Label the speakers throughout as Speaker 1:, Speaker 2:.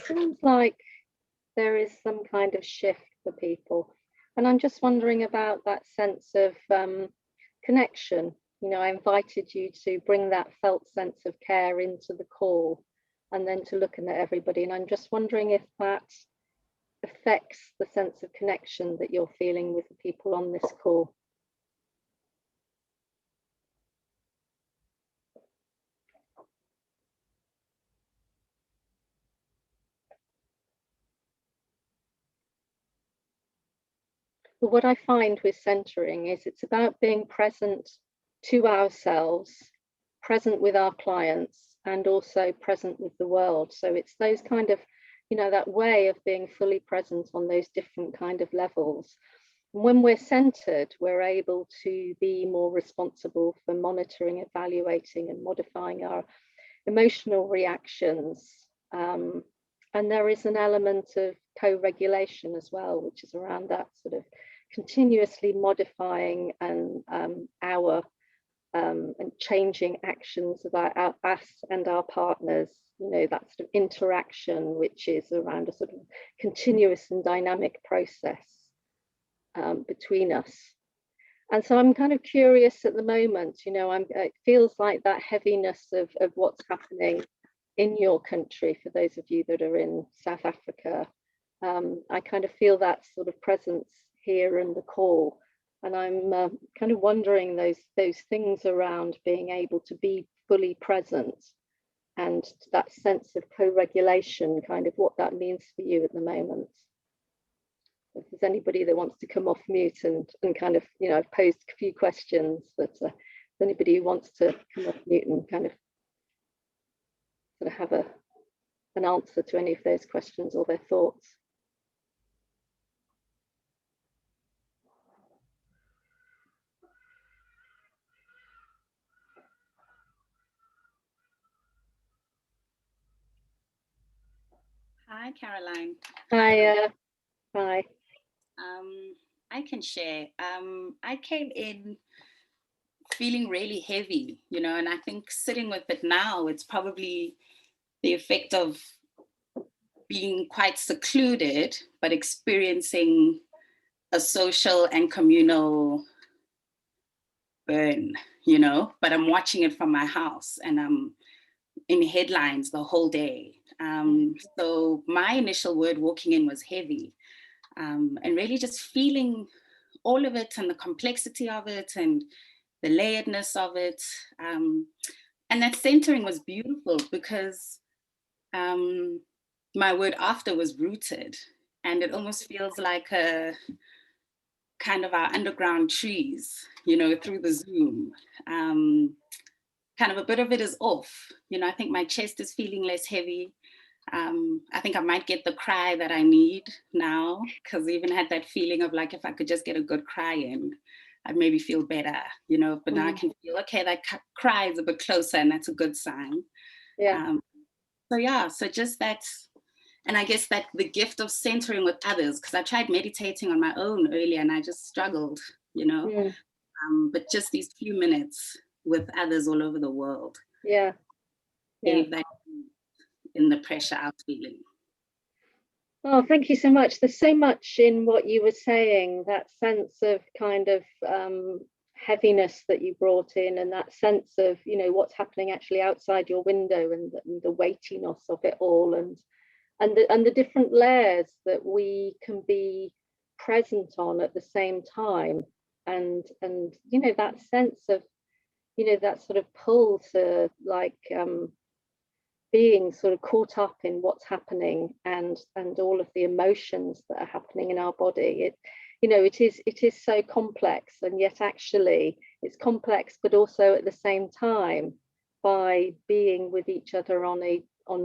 Speaker 1: sounds like there is some kind of shift for people. And I'm just wondering about that sense of connection. You know, I invited you to bring that felt sense of care into the call and then to looking at everybody. And I'm just wondering if that affects the sense of connection that you're feeling with the people on this call. But what I find with centering is it's about being present to ourselves, present with our clients, and also present with the world. So it's those kind of, you know, that way of being fully present on those different kind of levels. And when we're centered, we're able to be more responsible for monitoring, evaluating, and modifying our emotional reactions. And there is an element of co-regulation as well, which is around that sort of continuously modifying and and changing actions of us and our partners. You know, that sort of interaction, which is around a sort of continuous and dynamic process between us. And so I'm kind of curious at the moment, you know, it feels like that heaviness of what's happening in your country, for those of you that are in South Africa. I kind of feel that sort of presence here in the call. And I'm kind of wondering those things around being able to be fully present and that sense of co-regulation, kind of what that means for you at the moment. If there's anybody that wants to come off mute and kind of, you know, I've posed a few questions, but anybody who wants to come off mute and kind of sort of have an answer to any of those questions or their thoughts.
Speaker 2: Hi, Caroline.
Speaker 1: Hi. Hi.
Speaker 2: I can share. I came in feeling really heavy, you know, and I think sitting with it now, it's probably the effect of being quite secluded, but experiencing a social and communal burn, you know, but I'm watching it from my house and I'm in headlines the whole day. So my initial word walking in was heavy, and really just feeling all of it and the complexity of it and the layeredness of it. And that centering was beautiful because my word after was rooted, and it almost feels like a kind of our underground trees, you know, through the Zoom. Kind of a bit of it is off. You know, I think my chest is feeling less heavy. I think I might get the cry that I need now, because I even had that feeling of like, if I could just get a good cry in, I'd maybe feel better, you know, but now I can feel, okay, that cry is a bit closer and that's a good sign.
Speaker 1: Yeah.
Speaker 2: So yeah, so just that, and I guess that the gift of centering with others, because I tried meditating on my own earlier and I just struggled, you know, but just these few minutes with others all over the world.
Speaker 1: Yeah.
Speaker 2: Gave that in the pressure I was feeling.
Speaker 1: Oh, thank you so much. There's so much in what you were saying, that sense of kind of heaviness that you brought in, and that sense of, you know, what's happening actually outside your window, and the weightiness of it all, and the different layers that we can be present on at the same time, and you know, that sense of, you know, that sort of pull to like being sort of caught up in what's happening and all of the emotions that are happening in our body. It, you know, it is so complex, and yet actually it's complex, but also at the same time, by being with each other on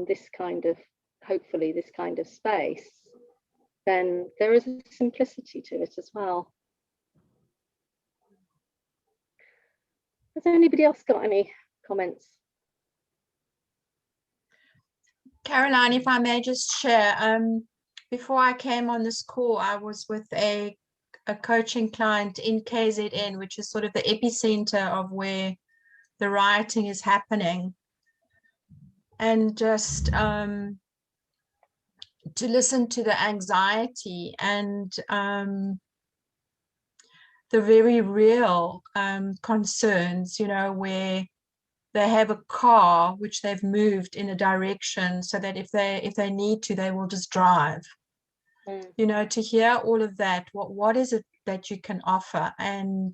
Speaker 1: this kind of, hopefully this kind of space, then there is a simplicity to it as well. Has anybody else got any comments?
Speaker 3: Caroline, if I may just share, before I came on this call, I was with a coaching client in KZN, which is sort of the epicenter of where the rioting is happening. And just to listen to the anxiety and the very real concerns, you know, where they have a car which they've moved in a direction so that if they need to, they will just drive. You know, to hear all of that, what is it that you can offer? And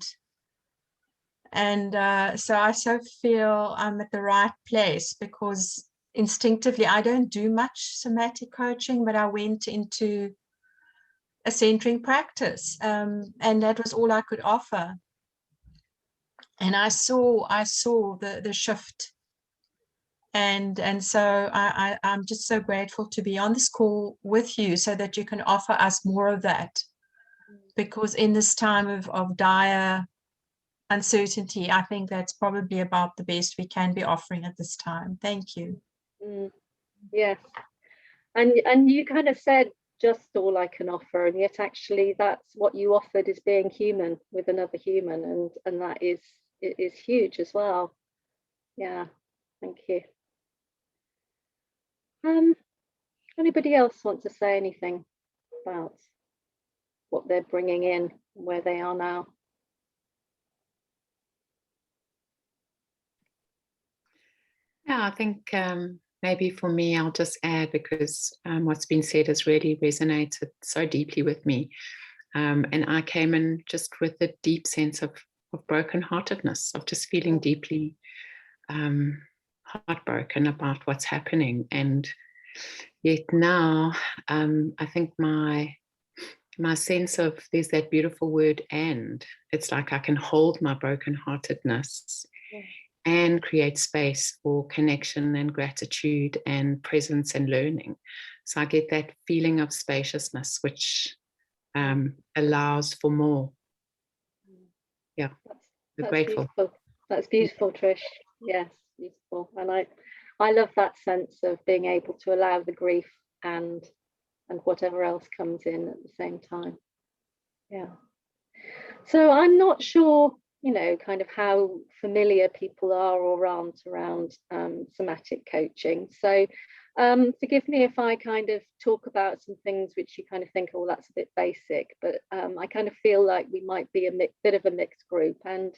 Speaker 3: so I so feel I'm at the right place, because instinctively I don't do much somatic coaching, but I went into a centering practice, and that was all I could offer. And I saw the shift, and so I'm just so grateful to be on this call with you so that you can offer us more of that, because in this time of dire uncertainty, I think that's probably about the best we can be offering at this time. Thank you.
Speaker 1: Yes, and you kind of said just all I can offer, and yet actually that's what you offered, is being human with another human, and that is huge as well. Yeah, thank you. Anybody else want to say anything about what they're bringing in, where they are now?
Speaker 4: Yeah, I think maybe for me, I'll just add, because what's been said has really resonated so deeply with me. And I came in just with a deep sense of brokenheartedness, of just feeling deeply heartbroken about what's happening. And yet now, I think my sense of, there's that beautiful word, and it's like I can hold my brokenheartedness and create space for connection and gratitude and presence and learning. So I get that feeling of spaciousness, which allows for more. Yeah, we're grateful.
Speaker 1: Beautiful. That's beautiful, Trish. Yes, beautiful. And I love that sense of being able to allow the grief and whatever else comes in at the same time. Yeah. So I'm not sure, you know, kind of how familiar people are or aren't around somatic coaching. So forgive me if I kind of talk about some things which you kind of think, oh, that's a bit basic, but I kind of feel like we might be a bit of a mixed group. And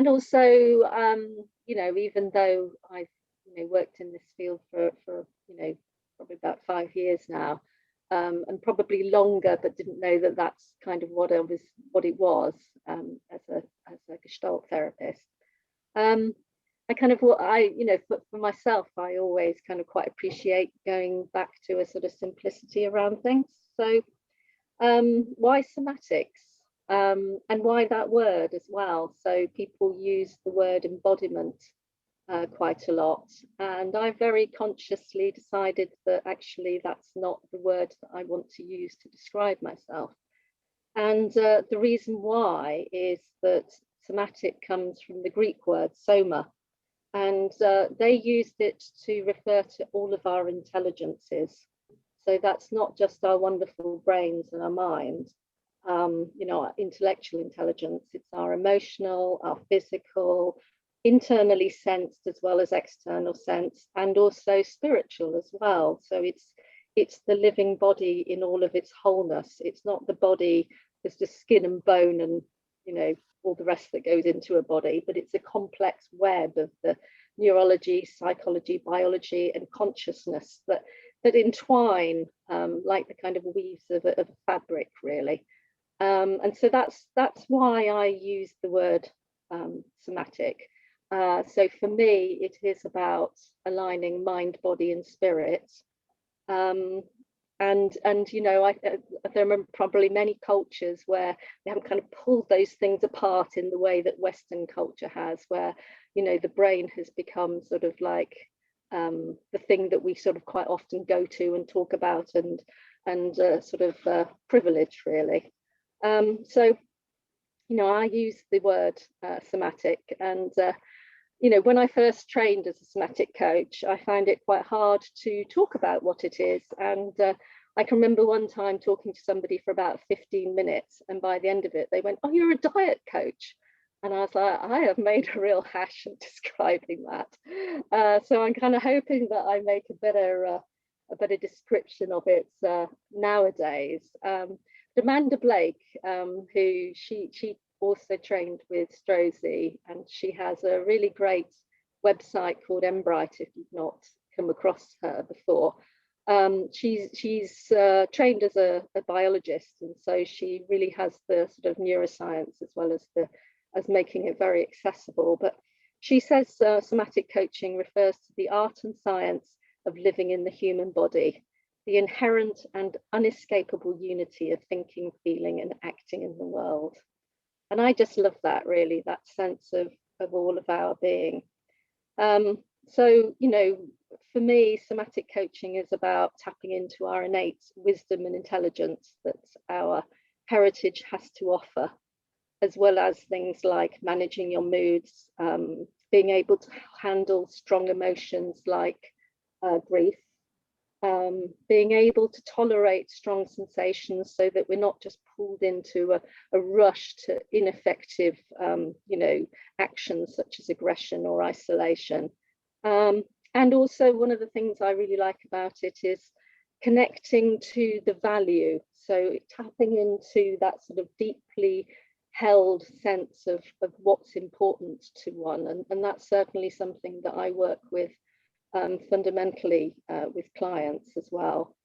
Speaker 1: also, you know, even though I've, you know, worked in this field for you know, probably about 5 years now, and probably longer, but didn't know that that's kind of what it was as a Gestalt therapist. I kind of, you know, for myself, I always kind of quite appreciate going back to a sort of simplicity around things. So why somatics? And why that word as well? So people use the word embodiment quite a lot, and I very consciously decided that actually that's not the word that I want to use to describe myself. And the reason why is that somatic comes from the Greek word soma, and they used it to refer to all of our intelligences. So that's not just our wonderful brains and our mind, you know, our intellectual intelligence, it's our emotional, our physical, internally sensed as well as external sense, and also spiritual as well. So it's the living body in all of its wholeness. It's not the body as just skin and bone and, you know, all the rest that goes into a body, but it's a complex web of the neurology, psychology, biology, and consciousness that entwine like the kind of weaves of a fabric, really. And so that's why I use the word somatic. So for me, it is about aligning mind, body, and spirit. And you know, there are probably many cultures where they haven't kind of pulled those things apart in the way that Western culture has, where, you know, the brain has become sort of like the thing that we sort of quite often go to and talk about, and sort of privilege, really. So, you know, I use the word somatic, and you know, when I first trained as a somatic coach, I found it quite hard to talk about what it is. And I can remember one time talking to somebody for about 15 minutes, and by the end of it, they went, "Oh, you're a diet coach." And I was like, I have made a real hash of describing that. So I'm kind of hoping that I make a better a better description of it nowadays. Amanda Blake, who she also trained with Strozzi, and she has a really great website called Embright, if you've not come across her before. She's trained as a biologist, and so she really has the sort of neuroscience as well as making it very accessible. But she says somatic coaching refers to the art and science of living in the human body, the inherent and unescapable unity of thinking, feeling, and acting in the world. And I just love that, really, that sense of all of our being. So, you know, for me, somatic coaching is about tapping into our innate wisdom and intelligence that our heritage has to offer, as well as things like managing your moods, being able to handle strong emotions like grief, being able to tolerate strong sensations so that we're not just pulled into a rush to ineffective, you know, actions such as aggression or isolation. And also, one of the things I really like about it is connecting to the value. So tapping into that sort of deeply held sense of what's important to one. And that's certainly something that I work with fundamentally with clients as well.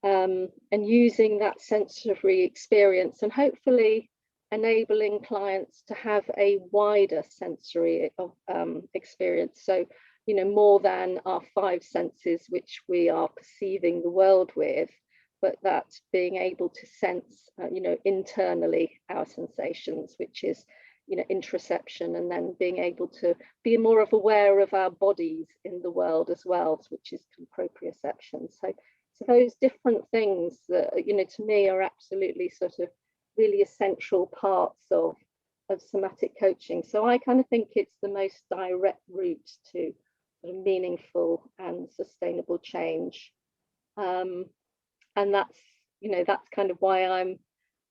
Speaker 1: And using that sensory experience and hopefully enabling clients to have a wider sensory experience. So, you know, more than our 5 senses, which we are perceiving the world with, but that being able to sense, you know, internally our sensations, which is, you know, interoception, and then being able to be more of aware of our bodies in the world as well, which is proprioception. So those different things that, you know, to me are absolutely sort of really essential parts of somatic coaching. So I kind of think it's the most direct route to sort of meaningful and sustainable change. And that's, you know, that's kind of why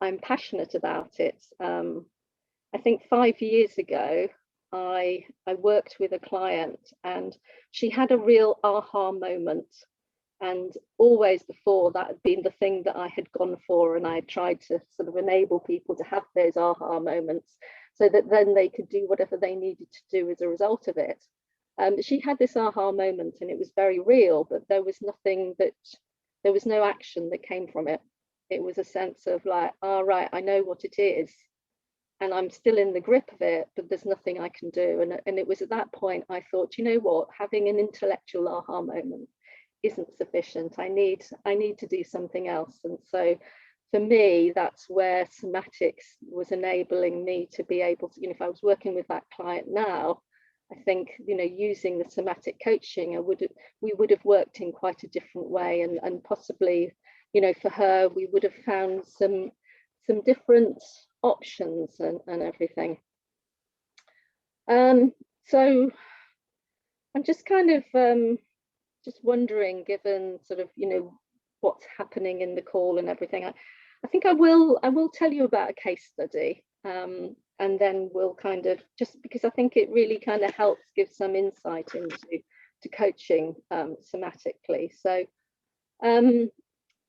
Speaker 1: I'm passionate about it. I think 5 years ago, I worked with a client and she had a real aha moment. And always before, that had been the thing that I had gone for, and I tried to sort of enable people to have those aha moments so that then they could do whatever they needed to do as a result of it. She had this aha moment and it was very real, but there was no action that came from it. It was a sense of like, all right, I know what it is and I'm still in the grip of it, but there's nothing I can do. And it was at that point I thought, you know what, having an intellectual aha moment isn't sufficient. I need to do something else. And so for me, that's where somatics was enabling me to be able to, you know, if I was working with that client now, I think, you know, using the somatic coaching, we would have worked in quite a different way, and possibly, you know, for her, we would have found some different options and everything. So I'm just kind of just wondering, given sort of, you know, what's happening in the call and everything, I think I will tell you about a case study, and then we'll kind of, just because I think it really kind of helps give some insight into coaching somatically. So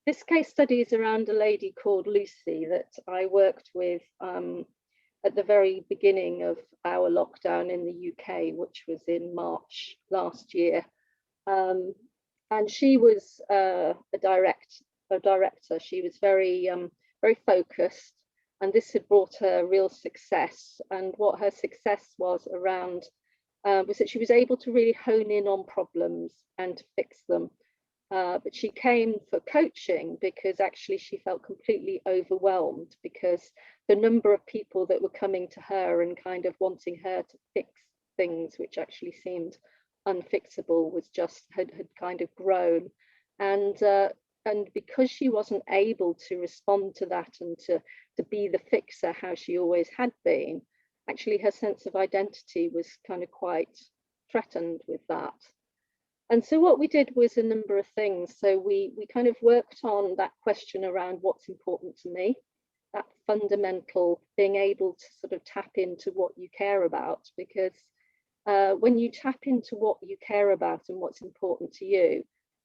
Speaker 1: this case study is around a lady called Lucy that I worked with at the very beginning of our lockdown in the UK, which was in March last year. And she was a director. She was very focused, and this had brought her real success. And what her success was around was that she was able to really hone in on problems and to fix them. But she came for coaching because actually she felt completely overwhelmed, because the number of people that were coming to her and kind of wanting her to fix things which actually seemed unfixable was just had kind of grown. And because she wasn't able to respond to that and to be the fixer how she always had been, actually her sense of identity was kind of quite threatened with that. And so what we did was a number of things. So we kind of worked on that question around what's important to me, that fundamental being able to sort of tap into what you care about, because when you tap into what you care about and what's important to you,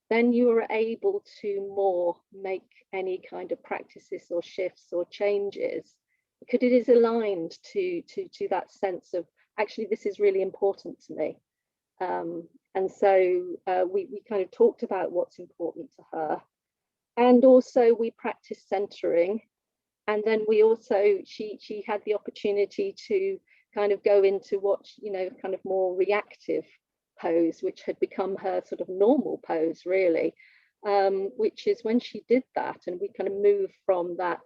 Speaker 1: then you are able to more make any kind of practices or shifts or changes, because it is aligned to that sense of, actually, this is really important to me. And so we kind of talked about what's important to her. And also we practiced centering. And then we also, she had the opportunity to kind of go into what, you know, kind of more reactive pose, which had become her sort of normal pose, really, which is when she did that, and we kind of moved from that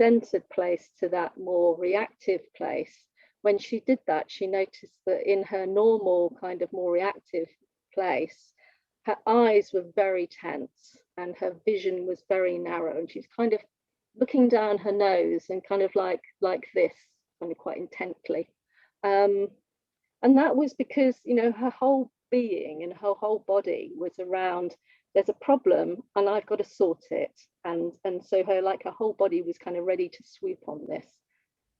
Speaker 1: centered place to that more reactive place. When she did that, she noticed that in her normal kind of more reactive place, her eyes were very tense and her vision was very narrow, and she's kind of looking down her nose and kind of like this, kind of quite intently. And that was because, you know, her whole being and her whole body was around, there's a problem and I've got to sort it. And so her whole body was kind of ready to swoop on this.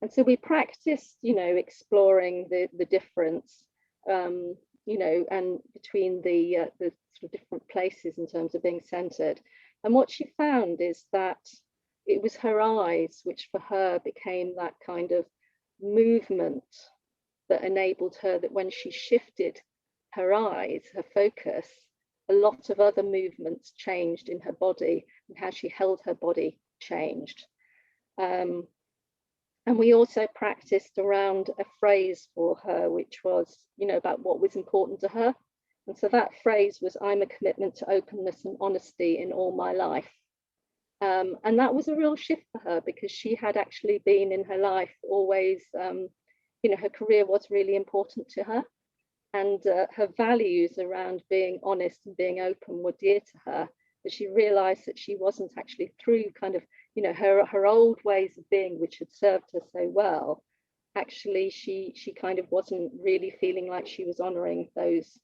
Speaker 1: And so we practiced, you know, exploring the difference, you know, and between the sort of different places in terms of being centered. And what she found is that it was her eyes, which for her became that kind of movement that enabled her, that when she shifted her eyes, her focus, a lot of other movements changed in her body, and how she held her body changed. And we also practiced around a phrase for her, which was, you know, about what was important to her. And so that phrase was, I'm a commitment to openness and honesty in all my life. And that was a real shift for her, because she had actually been in her life always, you know, her career was really important to her, and her values around being honest and being open were dear to her. But she realized that she wasn't actually, through kind of, you know, her old ways of being, which had served her so well, actually she kind of wasn't really feeling like she was honoring those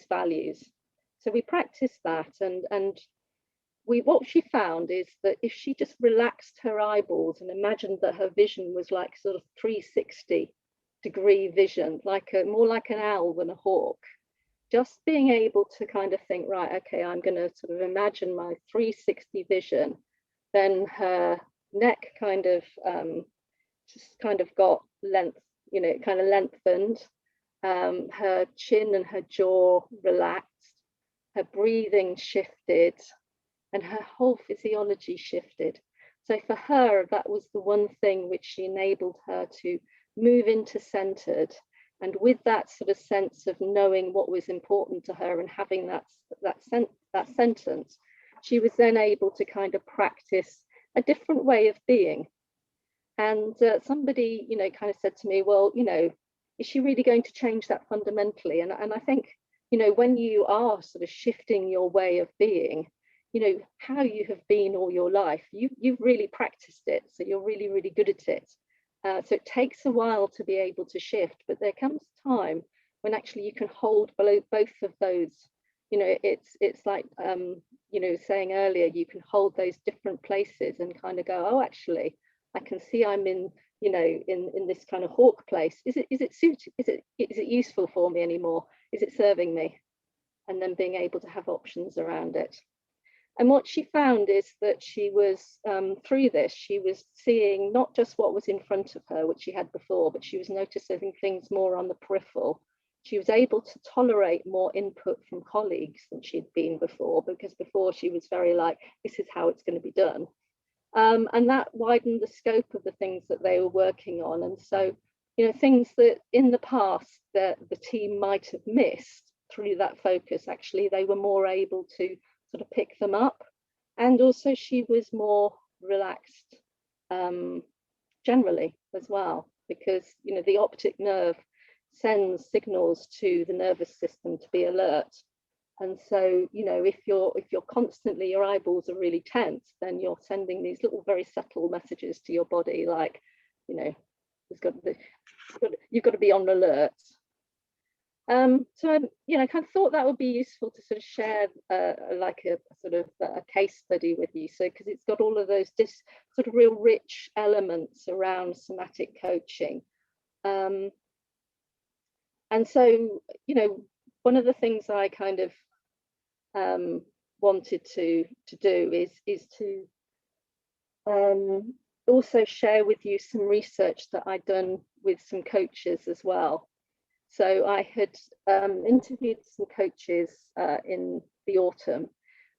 Speaker 1: values. So we practiced that, and what she found is that if she just relaxed her eyeballs and imagined that her vision was like sort of 360-degree vision, more like an owl than a hawk, just being able to kind of think, right, okay, I'm going to sort of imagine my 360 vision, then her neck kind of just kind of got length, you know, kind of lengthened, her chin and her jaw relaxed, her breathing shifted, and her whole physiology shifted. So for her, that was the one thing which enabled her to move into centered. And with that sort of sense of knowing what was important to her and having that sentence, she was then able to kind of practice a different way of being. And somebody, you know, kind of said to me, well, you know, is she really going to change that fundamentally? And I think, you know, when you are sort of shifting your way of being, you know, how you have been all your life, you've really practiced it. So you're really, really good at it. So it takes a while to be able to shift, but there comes a time when actually you can hold below both of those. You know, it's like, you know, saying earlier, you can hold those different places and kind of go, oh, actually, I can see I'm in, you know, in this kind of hawk place. Is it useful for me anymore? Is it serving me? And then being able to have options around it. And what she found is that she was, through this, she was seeing not just what was in front of her, which she had before, but she was noticing things more on the peripheral. She was able to tolerate more input from colleagues than she'd been before, because before she was very like, this is how it's going to be done. And that widened the scope of the things that they were working on. And so, you know, things that in the past that the team might have missed through that focus, actually, they were more able to sort of pick them up. And also she was more relaxed generally as well, because, you know, the optic nerve sends signals to the nervous system to be alert. And so, you know, if you're constantly, your eyeballs are really tense, then you're sending these little very subtle messages to your body, like, you know, you've got to be on alert. So I, you know, kind of thought that would be useful to sort of share like a sort of a case study with you. So, because it's got all of those sort of real rich elements around somatic coaching. And so, you know, one of the things I kind of wanted to do is to also share with you some research that I'd done with some coaches as well. So I had interviewed some coaches in the autumn,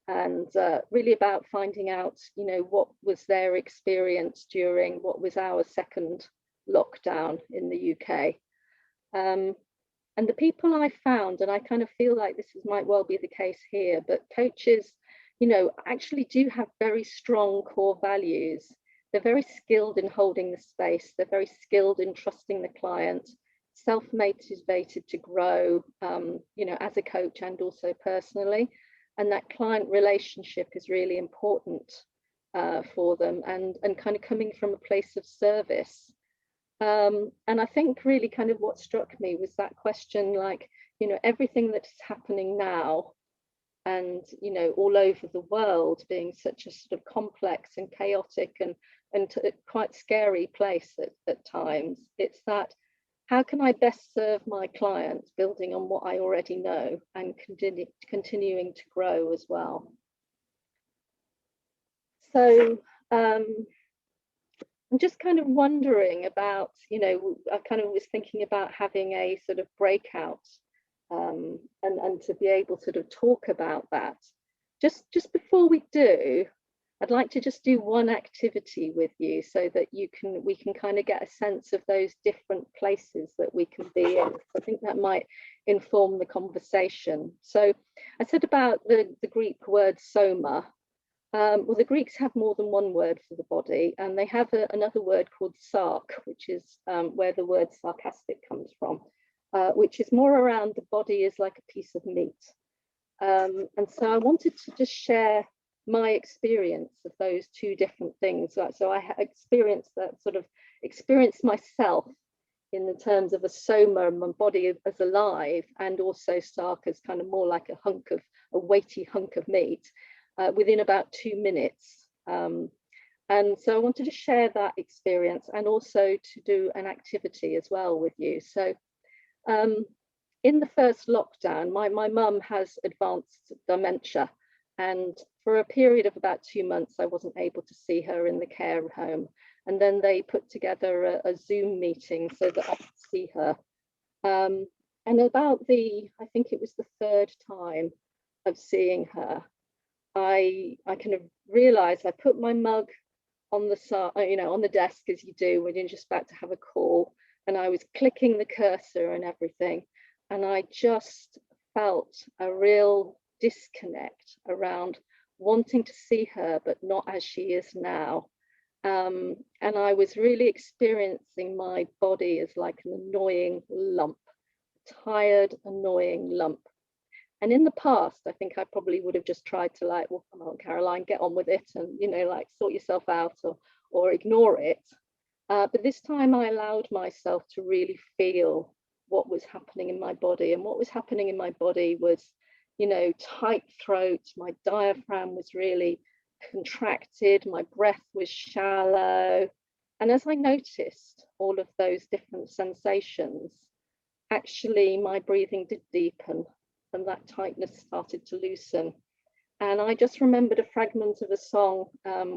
Speaker 1: and really about finding out, you know, what was their experience during what was our second lockdown in the UK. And the people I found, and I kind of feel like this might well be the case here, but coaches, you know, actually do have very strong core values. They're very skilled in holding the space. They're very skilled in trusting the client, self-motivated to grow, you know, as a coach and also personally. And that client relationship is really important for them, and kind of coming from a place of service. And I think really kind of what struck me was that question, like, you know, everything that is happening now and, you know, all over the world being such a sort of complex and chaotic and quite scary place at times. It's that, how can I best serve my clients, building on what I already know and continuing to grow as well. So I'm just kind of wondering about, you know, I kind of was thinking about having a sort of breakout and to be able to sort of talk about that. Just before we do, I'd like to just do one activity with you so that we can kind of get a sense of those different places that we can be in. I think that might inform the conversation. So I said about the Greek word soma. Well, the Greeks have more than one word for the body, and they have another word called sark, which is where the word sarcastic comes from, which is more around the body is like a piece of meat. And so I wanted to just share my experience of those two different things. So I experienced myself in the terms of a soma, my body as alive, and also sark as kind of more like a weighty hunk of meat. Within about 2 minutes. And so I wanted to share that experience and also to do an activity as well with you. So in the first lockdown, my mum has advanced dementia, and for a period of about 2 months, I wasn't able to see her in the care home. And then they put together a Zoom meeting so that I could see her. And about I think it was the third time of seeing her, I kind of realized I put my mug on the side, you know, on the desk, as you do when you're just about to have a call, and I was clicking the cursor and everything, and I just felt a real disconnect around wanting to see her, but not as she is now. And I was really experiencing my body as like an annoying lump, a tired, annoying lump. And in the past, I think I probably would have just tried to like, well, come on, Caroline, get on with it and, you know, like sort yourself out or ignore it. But this time I allowed myself to really feel what was happening in my body. And what was happening in my body was, you know, tight throat, my diaphragm was really contracted, my breath was shallow. And as I noticed all of those different sensations, actually my breathing did deepen. And that tightness started to loosen. And I just remembered a fragment of a song,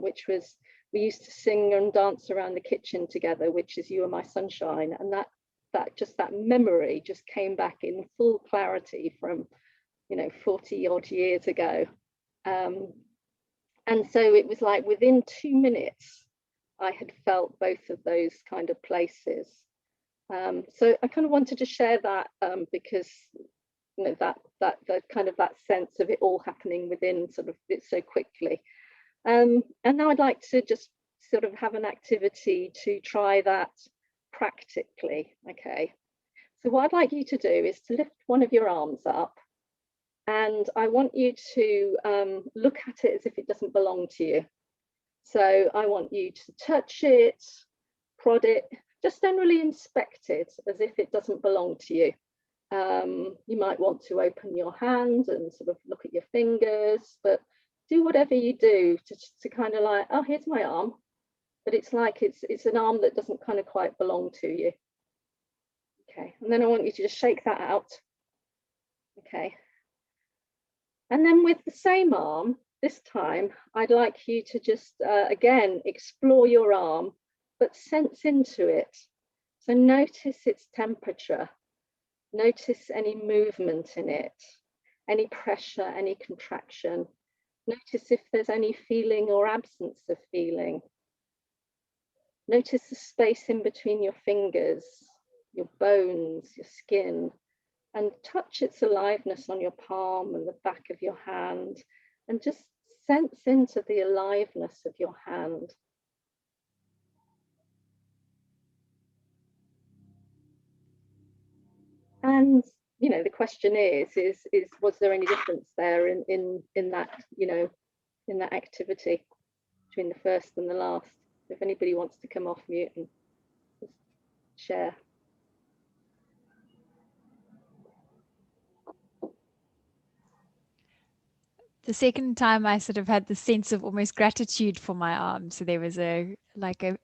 Speaker 1: which was, we used to sing and dance around the kitchen together, which is You Are My Sunshine. And that memory just came back in full clarity from, you know, 40 odd years ago. And so it was like within 2 minutes, I had felt both of those kind of places. So I kind of wanted to share that because, you know, that kind of that sense of it all happening within sort of it so quickly. And now I'd like to just sort of have an activity to try that practically. Okay, so what I'd like you to do is to lift one of your arms up, and I want you to look at it as if it doesn't belong to you. So I want you to touch it, prod it, just generally inspect it as if it doesn't belong to you. You might want to open your hand and sort of look at your fingers, but do whatever you do to kind of like, oh, here's my arm, but it's like it's an arm that doesn't kind of quite belong to you. Okay, and then I want you to just shake that out. Okay, And then with the same arm, this time, I'd like you to just, again, explore your arm, but sense into it. So notice its temperature. Notice any movement in it, any pressure, any contraction. Notice if there's any feeling or absence of feeling. Notice the space in between your fingers, your bones, your skin, and touch its aliveness on your palm and the back of your hand, and just sense into the aliveness of your hand. And you know, the question is was there any difference there in that, you know, in that activity between the first and the last? If anybody wants to come off mute and just share.
Speaker 5: The second time I sort of had the sense of almost gratitude for my arms. So there was an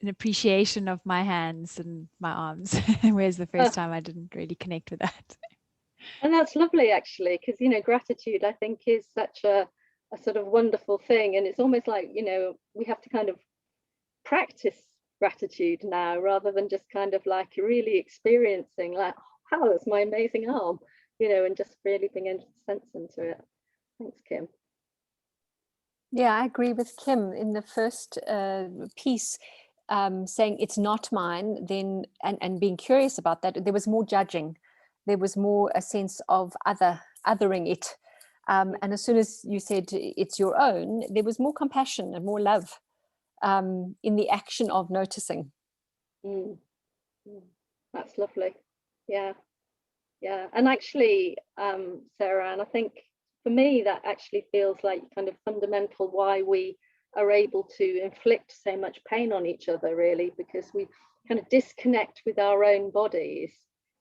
Speaker 5: appreciation of my hands and my arms, whereas the first time I didn't really connect with that.
Speaker 1: And that's lovely, actually, because, you know, gratitude, I think, is such a sort of wonderful thing. And it's almost like, you know, we have to kind of practice gratitude now, rather than just kind of like really experiencing like, wow, that's my amazing arm, you know, and just really being able to sense into it. Thanks, Kim.
Speaker 6: Yeah, I agree with Kim in the first piece, saying it's not mine, then and being curious about that. There was more judging. There was more a sense of othering it. And as soon as you said it's your own, there was more compassion and more love in the action of noticing.
Speaker 1: That's lovely. Yeah. And actually, Sarah, and I think for me, that actually feels like kind of fundamental why we are able to inflict so much pain on each other, really, because we kind of disconnect with our own bodies.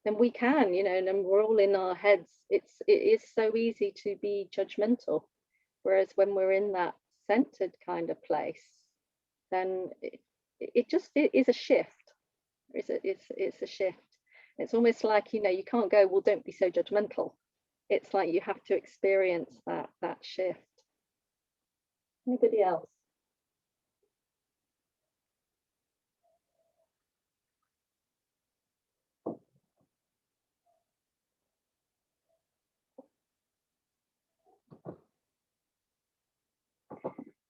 Speaker 1: Then we can, you know, and we're all in our heads. It is so easy to be judgmental, whereas when we're in that centered kind of place, then it is a shift. It's a shift. It's almost like, you know, you can't go, well, don't be so judgmental. It's like you have to experience that shift. Anybody else?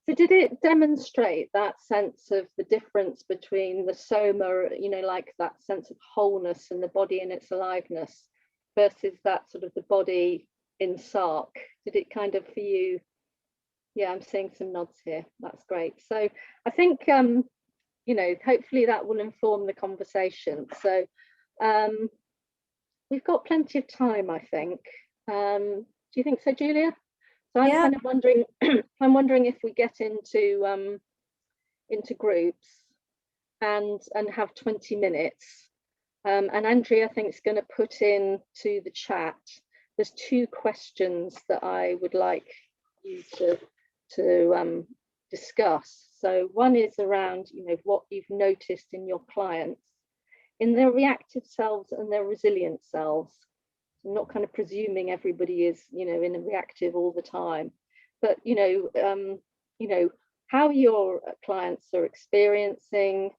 Speaker 1: So did it demonstrate that sense of the difference between the soma, you know, like that sense of wholeness and the body in its aliveness, versus that sort of the body in sark? Did it kind of for you? Yeah, I'm seeing some nods here. That's great. So I think, you know, hopefully that will inform the conversation. So we've got plenty of time, I think. Do you think so, Julia? So I'm kind of wondering, I'm wondering if we get into groups and have 20 minutes. And Andrea, I think, is going to put into the chat. There's 2 questions that I would like you to discuss. So one is around, you know, what you've noticed in your clients, in their reactive selves and their resilient selves. I'm not kind of presuming everybody is, you know, in a reactive all the time, but you know how your clients are experiencing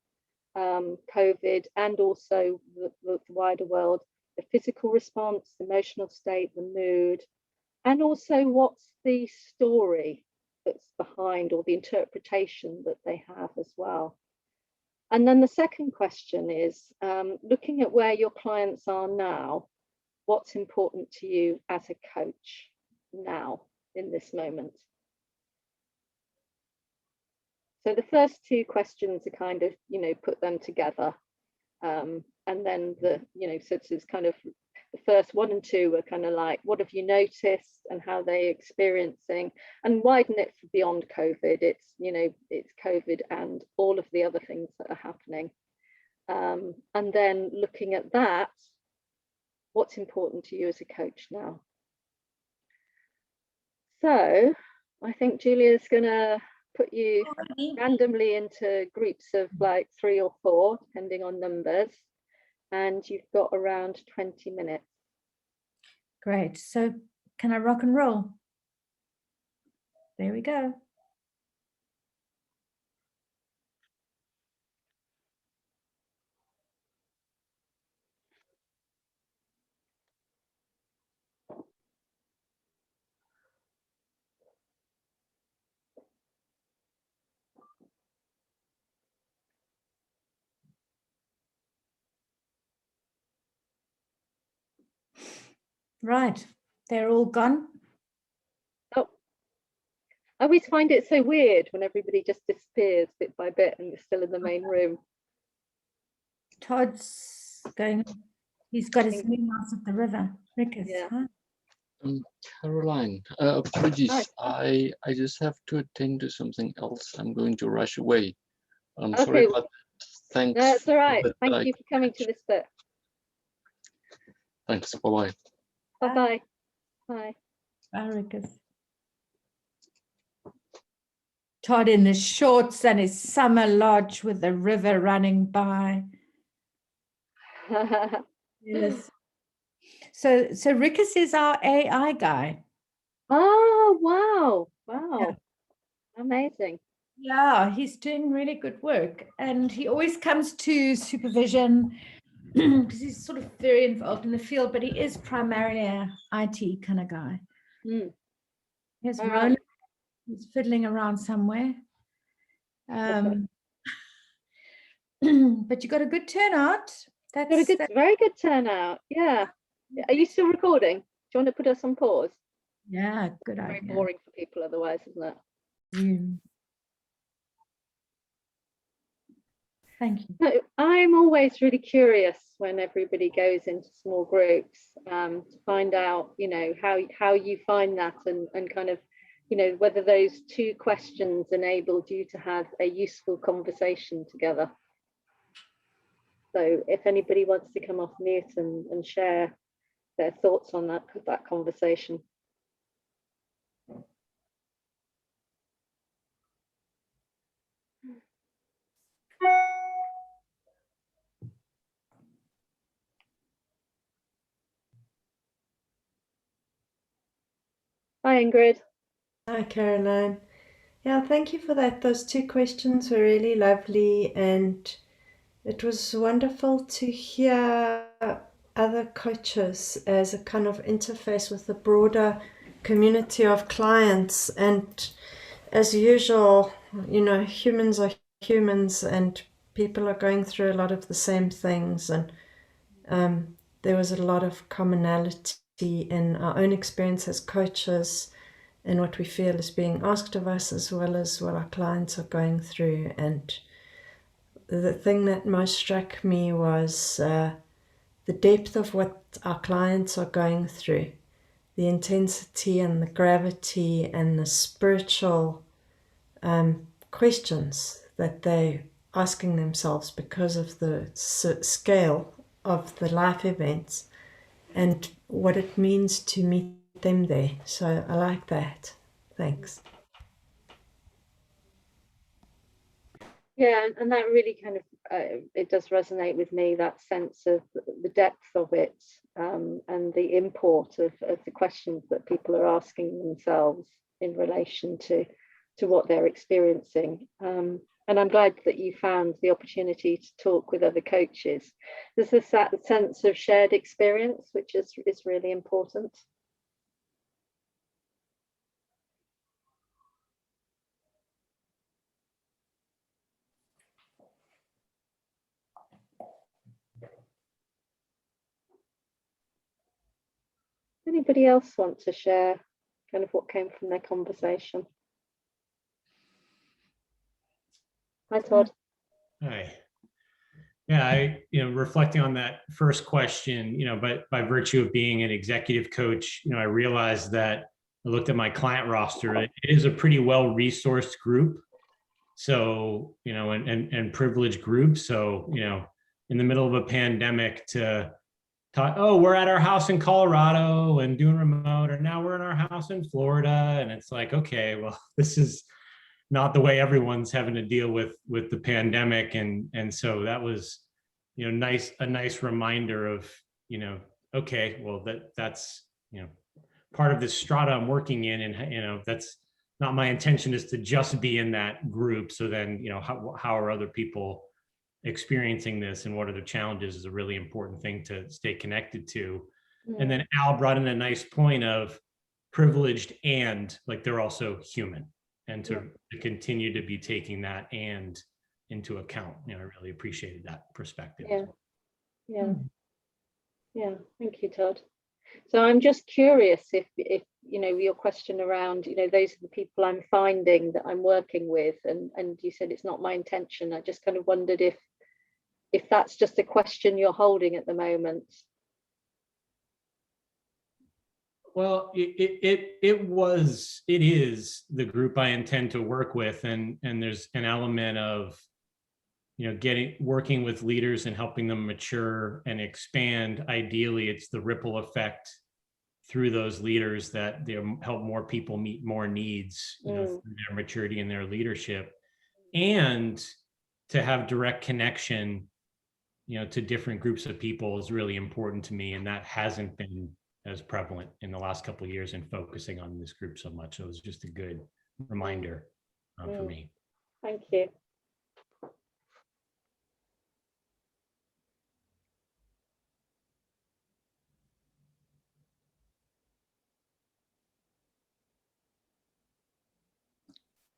Speaker 1: COVID, and also the wider world, the physical response, emotional state, the mood, and also what's the story that's behind, or the interpretation that they have as well. And then the second question is, looking at where your clients are now, what's important to you as a coach now in this moment? So the first 2 questions are kind of, you know, put them together. And then the, you know, so it's kind of the first 1 and 2 are kind of like, what have you noticed and how they're experiencing, and widen it for beyond COVID. It's, you know, it's COVID and all of the other things that are happening. And then looking at that, what's important to you as a coach now? So I think Julia's gonna put you randomly into groups of like 3 or 4, depending on numbers, and you've got around 20 minutes.
Speaker 7: Great. So can I rock and roll? There we go. Right, they're all gone.
Speaker 1: Oh, I always find it so weird when everybody just disappears bit by bit and you're still in the main room.
Speaker 7: Todd's going, he's got his name out of the river. Rickers,
Speaker 1: Yeah.
Speaker 7: huh?
Speaker 8: Caroline, apologies.
Speaker 1: Hi.
Speaker 8: I just have to attend to something else. I'm going to rush away. I'm
Speaker 1: Okay.
Speaker 8: sorry, but thanks.
Speaker 1: That's all right.
Speaker 8: that
Speaker 1: Thank
Speaker 8: I
Speaker 1: you for coming to this bit.
Speaker 8: Thanks. Bye-bye.
Speaker 1: Bye-bye. Bye.
Speaker 7: Bye, Rickers. Todd in his shorts and his summer lodge with the river running by. Yes. So Rickers is our AI guy.
Speaker 1: Oh, wow. Wow. Amazing.
Speaker 7: Yeah, he's doing really good work. And he always comes to supervision because he's sort of very involved in the field, but he is primarily a IT kind of guy.
Speaker 1: Mm.
Speaker 7: He's
Speaker 1: All
Speaker 7: rolling,
Speaker 1: right.
Speaker 7: he's fiddling around somewhere. But you got a good turnout.
Speaker 1: Got a good, very good turnout. Yeah. Are you still recording? Do you want to put us on pause?
Speaker 7: Yeah, good
Speaker 1: Very
Speaker 7: idea.
Speaker 1: boring for people otherwise, isn't it?
Speaker 7: Thank you.
Speaker 1: No, I'm always really curious when everybody goes into small groups to find out, you know, how you find that and kind of, you know, whether those two questions enabled you to have a useful conversation together. So if anybody wants to come off mute and share their thoughts on that conversation. Hi, Ingrid.
Speaker 9: Hi, Caroline. Yeah, thank you for that. Those two questions were really lovely, and it was wonderful to hear other coaches as a kind of interface with the broader community of clients. And as usual, you know, humans are humans and people are going through a lot of the same things. And there was a lot of commonality in our own experience as coaches and what we feel is being asked of us, as well as what our clients are going through. And the thing that most struck me was the depth of what our clients are going through, the intensity and the gravity and the spiritual questions that they're asking themselves because of the scale of the life events and what it means to meet them there. So I like that. Thanks.
Speaker 1: Yeah, and that really kind of it does resonate with me, that sense of the depth of it and the import of the questions that people are asking themselves in relation to what they're experiencing. And I'm glad that you found the opportunity to talk with other coaches. There's this that sense of shared experience, which is really important. Anybody else want to share kind of what came from their conversation? Hi, Todd.
Speaker 10: Hi. Yeah, reflecting on that first question, but by virtue of being an executive coach, I realized that I looked at my client roster. It is a pretty well-resourced group. So, and privileged group. So, in the middle of a pandemic to talk, oh, we're at our house in Colorado and doing remote, or now we're in our house in Florida. And it's like, okay, well, this is not the way everyone's having to deal with the pandemic. And so that was, a nice reminder of, okay, well, that's, part of this strata I'm working in, and, that's not my intention is to just be in that group. So then, you know, how are other people experiencing this and what are the challenges is a really important thing to stay connected to. And then Al brought in a nice point of privileged and like they're also human, and to continue to be taking that and into account. You know, I really appreciated that perspective.
Speaker 1: Yeah, thank you, Todd. So I'm just curious if you know, your question around, you know, those are the people I'm finding that I'm working with, and you said it's not my intention. I just kind of wondered if that's just a question you're holding at the moment.
Speaker 10: Well, it is the group I intend to work with, and there's an element of, you know, working with leaders and helping them mature and expand. Ideally, it's the ripple effect through those leaders that they help more people meet more needs, you know, through their maturity and their leadership, and to have direct connection, you know, to different groups of people is really important to me, and that hasn't been as prevalent in the last couple of years in focusing on this group so much. So it was just a good reminder for me.
Speaker 1: Thank you.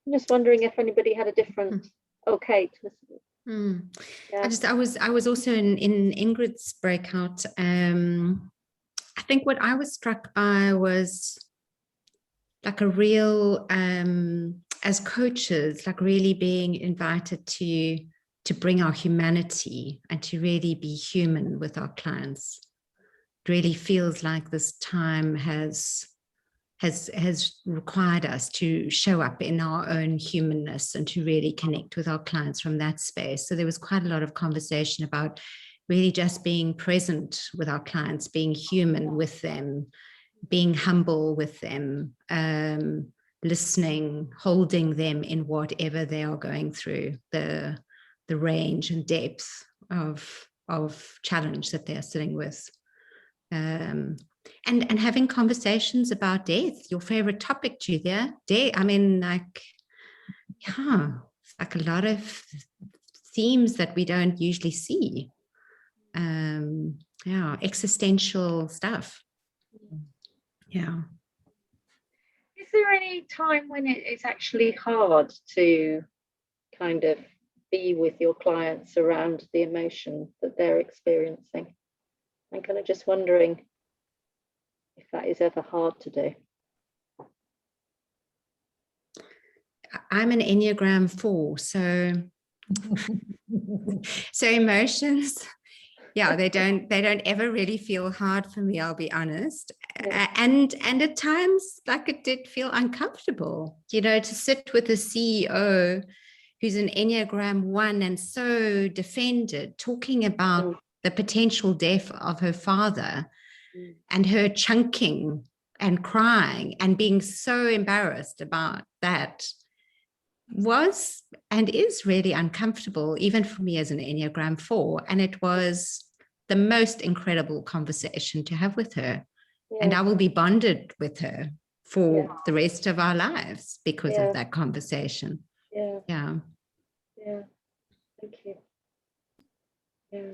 Speaker 1: I'm just wondering if anybody had a different. Okay.
Speaker 11: Yeah.
Speaker 1: Yeah.
Speaker 11: I was also in Ingrid's breakout. I think what I was struck by was like a real, as coaches, like really being invited to bring our humanity and to really be human with our clients. It really feels like this time has required us to show up in our own humanness and to really connect with our clients from that space. So there was quite a lot of conversation about really just being present with our clients, being human with them, being humble with them, listening, holding them in whatever they are going through, the range and depth of challenge that they're sitting with. And having conversations about death, your favorite topic, Julia. Death, I mean, like, yeah, like a lot of themes that we don't usually see. Yeah, existential stuff. Yeah.
Speaker 1: Is there any time when it's actually hard to kind of be with your clients around the emotion that they're experiencing? I'm kind of just wondering if that is ever hard to do.
Speaker 11: I'm an Enneagram 4, so emotions, yeah, they don't ever really feel hard for me, I'll be honest. Yeah. And at times, like, it did feel uncomfortable, you know, to sit with a CEO who's an Enneagram 1 and so defended, talking about the potential death of her father and her chunking and crying and being so embarrassed about that was and is really uncomfortable, even for me as an Enneagram 4. And it was the most incredible conversation to have with her. Yeah. And I will be bonded with her for the rest of our lives because of that conversation.
Speaker 1: Yeah.
Speaker 11: Yeah.
Speaker 1: Yeah. Thank you. Yeah.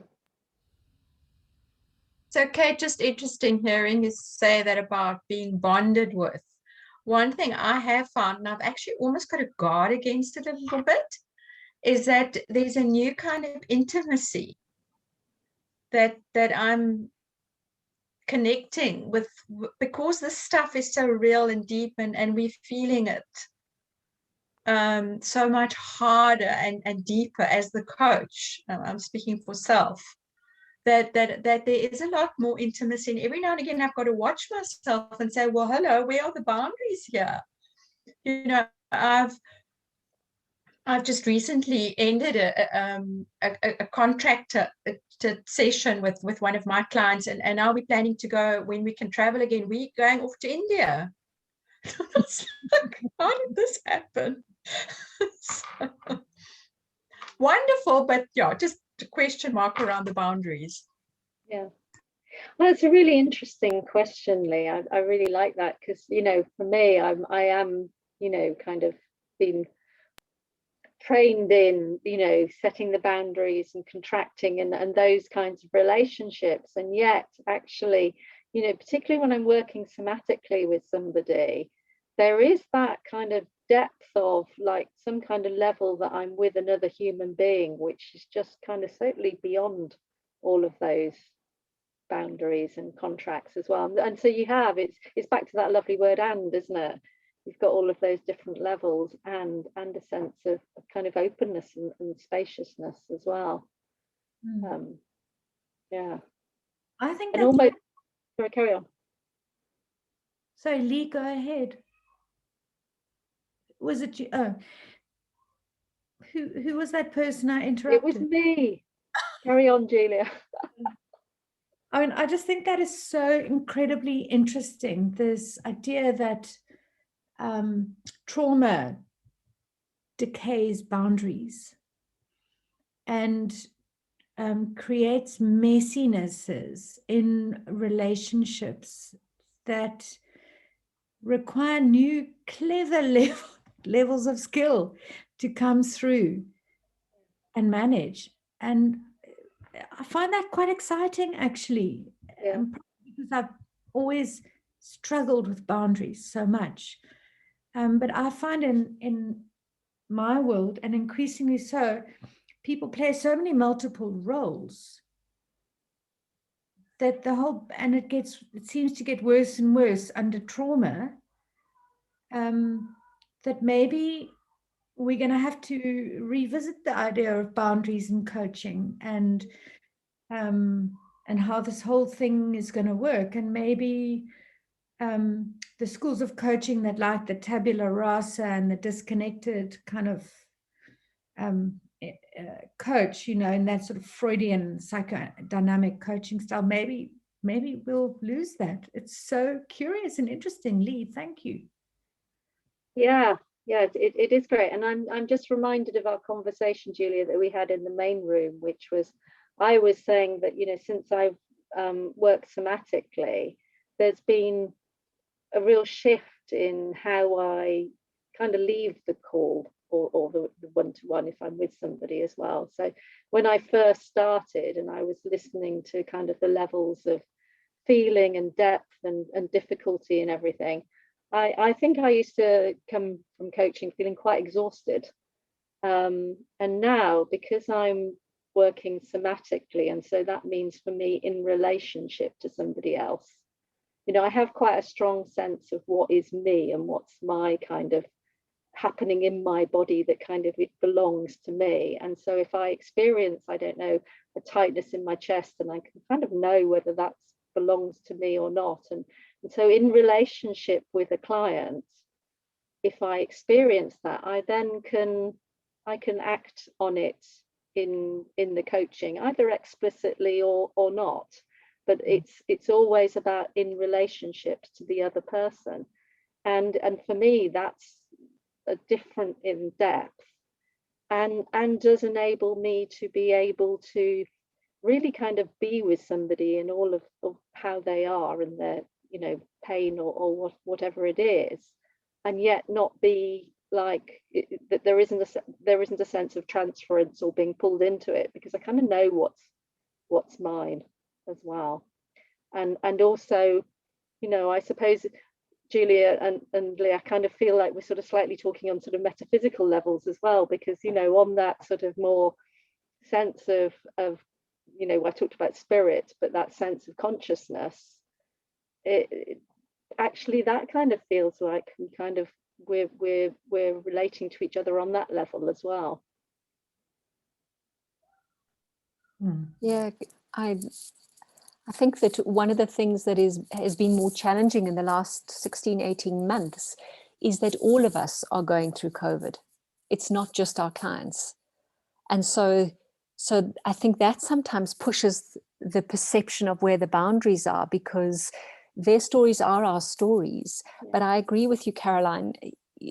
Speaker 3: So, Kate, just interesting hearing you say that about being bonded with. One thing I have found, and I've actually almost got to guard against it a little bit, is that there's a new kind of intimacy that I'm connecting with, because this stuff is so real and deep, and we're feeling it so much harder and deeper as the coach. I'm speaking for self. That there is a lot more intimacy, and every now and again I've got to watch myself and say, well, hello, where are the boundaries here? You know, I've just recently ended a contractor session with one of my clients, and now we're planning to go, when we can travel again, we're going off to India. It's like, how did this happen? So, wonderful, but yeah, just a question mark around the boundaries.
Speaker 1: Yeah, well, it's a really interesting question, Lee. I really like that, because, you know, for me, I am, you know, kind of been trained in, you know, setting the boundaries and contracting and those kinds of relationships. And yet actually, you know, particularly when I'm working somatically with somebody, there is that kind of depth of like some kind of level that I'm with another human being, which is just kind of totally beyond all of those boundaries and contracts as well. And so you have, it's back to that lovely word "and," isn't it? You've got all of those different levels and a sense of kind of openness and spaciousness as well. Yeah,
Speaker 7: I think
Speaker 1: and
Speaker 7: that's
Speaker 1: almost, sorry, carry on.
Speaker 7: So Lee, go ahead. Was it you? Oh, who was that person I interrupted?
Speaker 1: It was me. Carry on, Julia.
Speaker 7: I mean, I just think that is so incredibly interesting. This idea that trauma decays boundaries and creates messinesses in relationships that require new, clever levels of skill to come through and manage. And I find that quite exciting, actually, because I've always struggled with boundaries so much. But I find in my world, and increasingly so, people play so many multiple roles that and it seems to get worse and worse under trauma, that maybe we're going to have to revisit the idea of boundaries in coaching and how this whole thing is going to work. And maybe the schools of coaching that like the tabula rasa and the disconnected kind of coach, you know, in that sort of Freudian psychodynamic coaching style, maybe we'll lose that. It's so curious and interesting, Lee. Thank you.
Speaker 1: Yeah, it is great. And I'm just reminded of our conversation, Julia, that we had in the main room, which was, I was saying that, you know, since I've worked somatically, there's been a real shift in how I kind of leave the call or the one-to-one if I'm with somebody as well. So when I first started and I was listening to kind of the levels of feeling and depth and difficulty and everything, I think I used to come from coaching feeling quite exhausted. And now, because I'm working somatically, and so that means for me in relationship to somebody else, you know, I have quite a strong sense of what is me and what's my kind of happening in my body that kind of it belongs to me. And so if I experience, I don't know, a tightness in my chest, and I can kind of know whether that belongs to me or not. And so in relationship with a client, if I experience that, I can act on it in the coaching, either explicitly or not. But it's always about in relationship to the other person. And for me, that's a different in depth and does enable me to be able to really kind of be with somebody in all of how they are and their, you know, pain or whatever it is, and yet not be like that there isn't a sense of transference or being pulled into it, because I kind of know what's mine as well. And also, you know, I suppose Julia and Lee, I kind of feel like we're sort of slightly talking on sort of metaphysical levels as well, because, you know, on that sort of more sense of you know, I talked about spirit, but that sense of consciousness, it actually that kind of feels like we kind of we're relating to each other on that level as well.
Speaker 6: Yeah, I think that one of the things that has been more challenging in the last 16, 18 months is that all of us are going through COVID. It's not just our clients. And so I think that sometimes pushes the perception of where the boundaries are, because their stories are our stories. Yeah. But I agree with you, Caroline.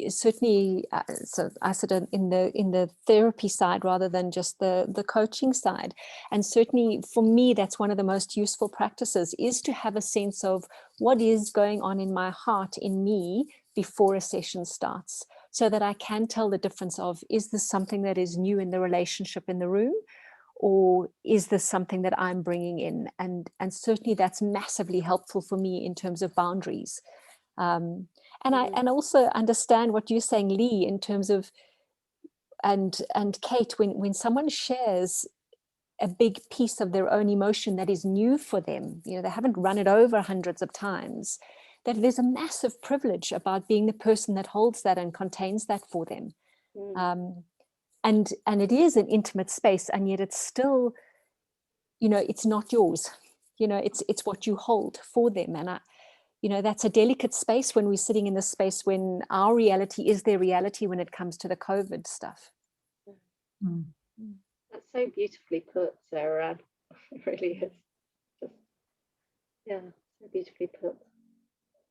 Speaker 6: Certainly, so I sit in the therapy side rather than just the coaching side. And certainly for me, that's one of the most useful practices, is to have a sense of what is going on in my heart, in me, before a session starts, so that I can tell the difference of, is this something that is new in the relationship in the room, or is this something that I'm bringing in? And certainly that's massively helpful for me in terms of boundaries. And I also understand what you're saying, Lee, in terms of, and Kate, when someone shares a big piece of their own emotion that is new for them, you know, they haven't run it over hundreds of times, that there's a massive privilege about being the person that holds that and contains that for them. And it is an intimate space, and yet it's still, you know, it's not yours. You know, it's what you hold for them. And you know, that's a delicate space when we're sitting in this space when our reality is their reality when it comes to the COVID stuff.
Speaker 1: That's so beautifully put, Sarah. It really is. Just, yeah, so beautifully put.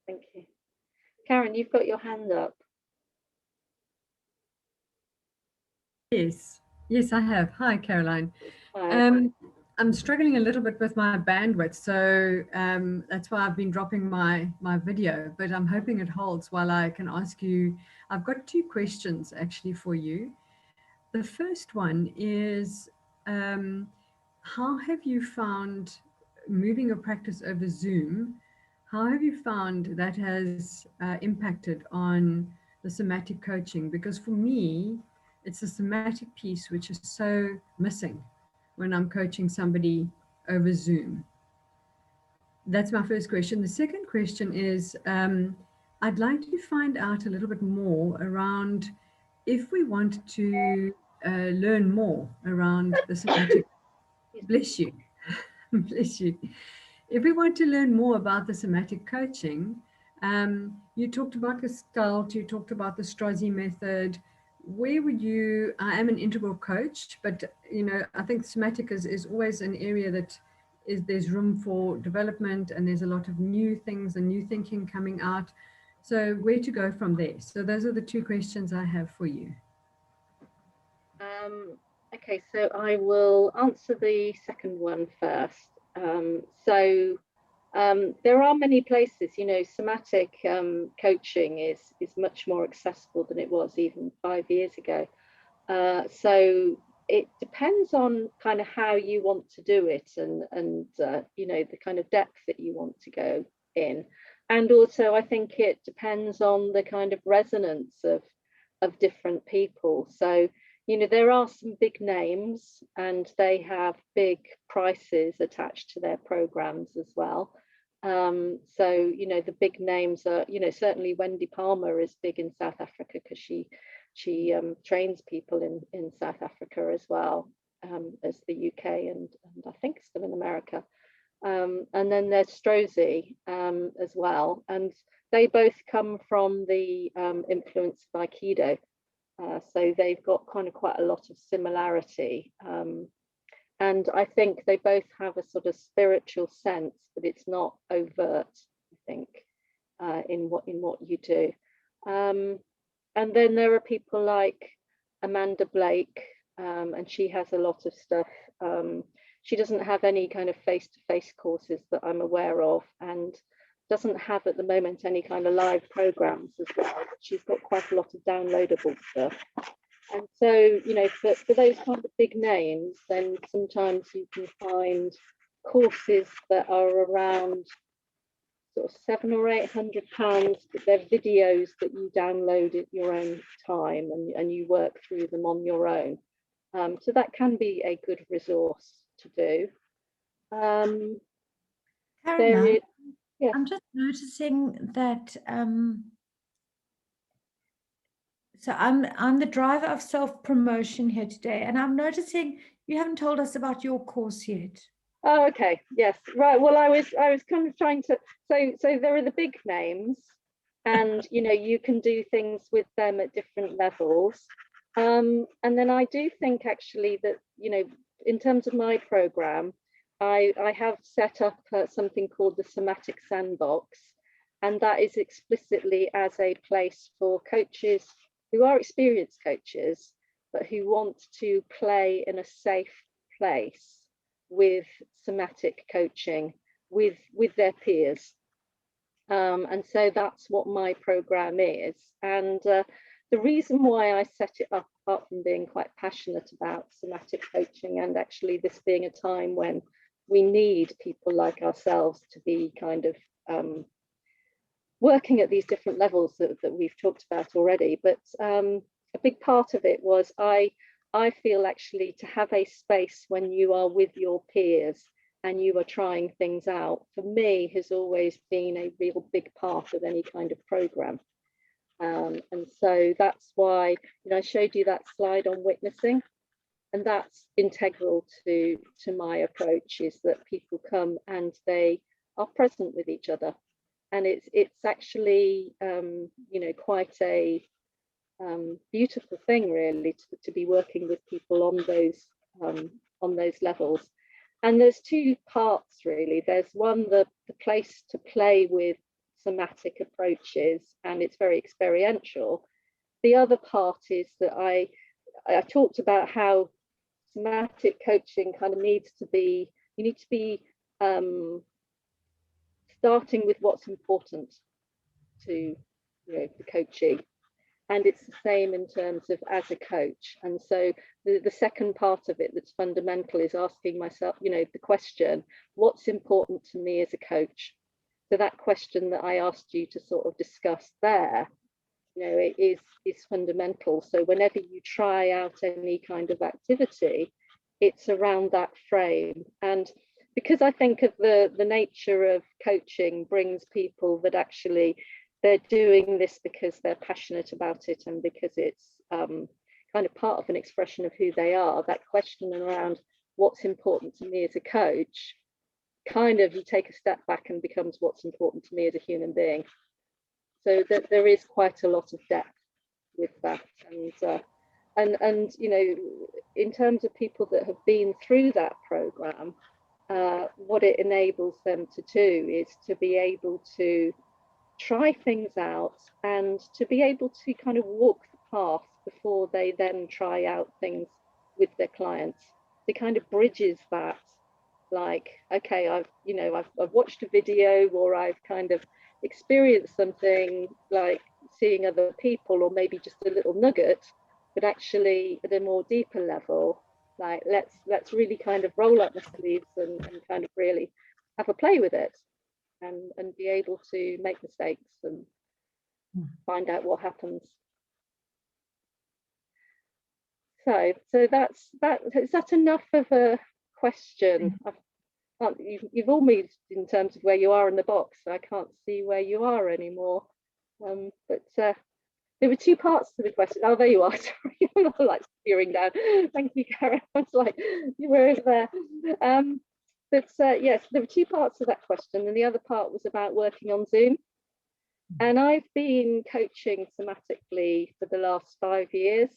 Speaker 1: Thank you. Karen, you've got your hand up.
Speaker 12: Yes, I have. Hi, Caroline.
Speaker 1: Hi.
Speaker 12: I'm struggling a little bit with my bandwidth, so that's why I've been dropping my video, but I'm hoping it holds while I can ask you. I've got 2 questions actually for you. The first one is, how have you found moving your practice over Zoom? How have you found that has impacted on the somatic coaching? Because for me, it's the somatic piece which is so missing when I'm coaching somebody over Zoom. That's my first question. The second question is, I'd like to find out a little bit more around if we want to learn more around the somatic. Bless you. Bless you. If we want to learn more about the somatic coaching, you talked about Gestalt, you talked about the Strozzi method. Where would you, I am an integral coach, but you know, I think somatic is always an area that there's room for development, and there's a lot of new things and new thinking coming out. So where to go from there? So those are the 2 questions I have for you.
Speaker 1: Okay, so I will answer the second one first. There are many places, you know, somatic coaching is much more accessible than it was even 5 years ago. So it depends on kind of how you want to do it, and you know, the kind of depth that you want to go in. And also I think it depends on the kind of resonance of different people. So, you know, there are some big names and they have big prices attached to their programs as well. So, you know, the big names are, you know, certainly Wendy Palmer is big in South Africa because she trains people in South Africa as well as the UK and I think still in America. And then there's Strozzi as well. And they both come from the influence of Aikido. So they've got kind of quite a lot of similarity. And I think they both have a sort of spiritual sense, but it's not overt, I think, in what you do. And then there are people like Amanda Blake, and she has a lot of stuff. She doesn't have any kind of face-to-face courses that I'm aware of, and doesn't have at the moment any kind of live programs as well. But she's got quite a lot of downloadable stuff. And so, you know, for those kind of big names, then sometimes you can find courses that are around sort of £700 or £800, but they're videos that you download at your own time and you work through them on your own. So that can be a good resource to do.
Speaker 7: Caroline,
Speaker 1: yeah.
Speaker 7: I'm just noticing that so I'm the driver of self-promotion here today, and I'm noticing you haven't told us about your course yet.
Speaker 1: Oh, okay. Yes. Right. Well, I was kind of trying to. So there are the big names, and you know, you can do things with them at different levels. And then I do think actually that, you know, in terms of my program, I have set up something called the Somatic Sandbox, and that is explicitly as a place for coaches who are experienced coaches, but who want to play in a safe place with somatic coaching with their peers. And so that's what my program is. And the reason why I set it up, apart from being quite passionate about somatic coaching, and actually this being a time when we need people like ourselves to be kind of working at these different levels that we've talked about already. But a big part of it was I feel actually to have a space when you are with your peers and you are trying things out, for me, has always been a real big part of any kind of program. And so that's why, I showed you that slide on witnessing, and that's integral to my approach, is that people come and they are present with each other. And it's actually, quite a beautiful thing, really, to be working with people on those levels. And there's two parts, really. There's one, the place to play with somatic approaches, and it's very experiential. The other part is that I talked about how somatic coaching kind of needs to be, you need to be starting with what's important to the coachee. And it's the same in terms of as a coach. And so the second part of it that's fundamental is asking myself, the question, what's important to me as a coach? So that question that I asked you to sort of discuss there, it is fundamental. So whenever you try out any kind of activity, it's around that frame. And because I think of the nature of coaching brings people that actually they're doing this because they're passionate about it and because it's kind of part of an expression of who they are, that question around what's important to me as a coach, kind of you take a step back and becomes what's important to me as a human being. So that there is quite a lot of depth with that. And in terms of people that have been through that program, what it enables them to do is to be able to try things out and to be able to kind of walk the path before they then try out things with their clients. It kind of bridges that, like, okay, I've watched a video, or I've kind of experienced something like seeing other people, or maybe just a little nugget, but actually at a more deeper level, like let's really kind of roll up the sleeves and kind of really have a play with it. And be able to make mistakes and find out what happens. So that's that. Is that enough of a question? You've all moved in terms of where you are in the box. So I can't see where you are anymore. But there were two parts to the question. Oh, there you are. Sorry, I'm like steering down. Thank you, Karen. I was like, you were over there. But yes, there were two parts to that question, and the other part was about working on Zoom. And I've been coaching somatically for the last 5 years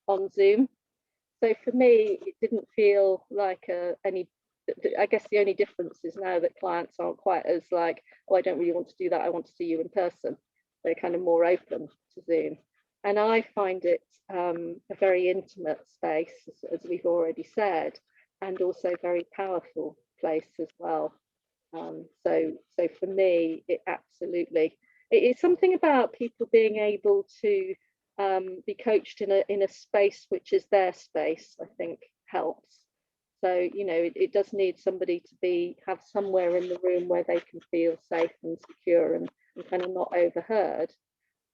Speaker 1: on Zoom. So for me, it didn't feel like any, I guess the only difference is now that clients aren't quite as like, oh, I don't really want to do that, I want to see you in person. They're kind of more open to Zoom. And I find it a very intimate space, as we've already said, and also very powerful place as well. So for me, it absolutely, it's something about people being able to be coached in a space which is their space, I think helps. So, it does need somebody to have somewhere in the room where they can feel safe and secure and kind of not overheard.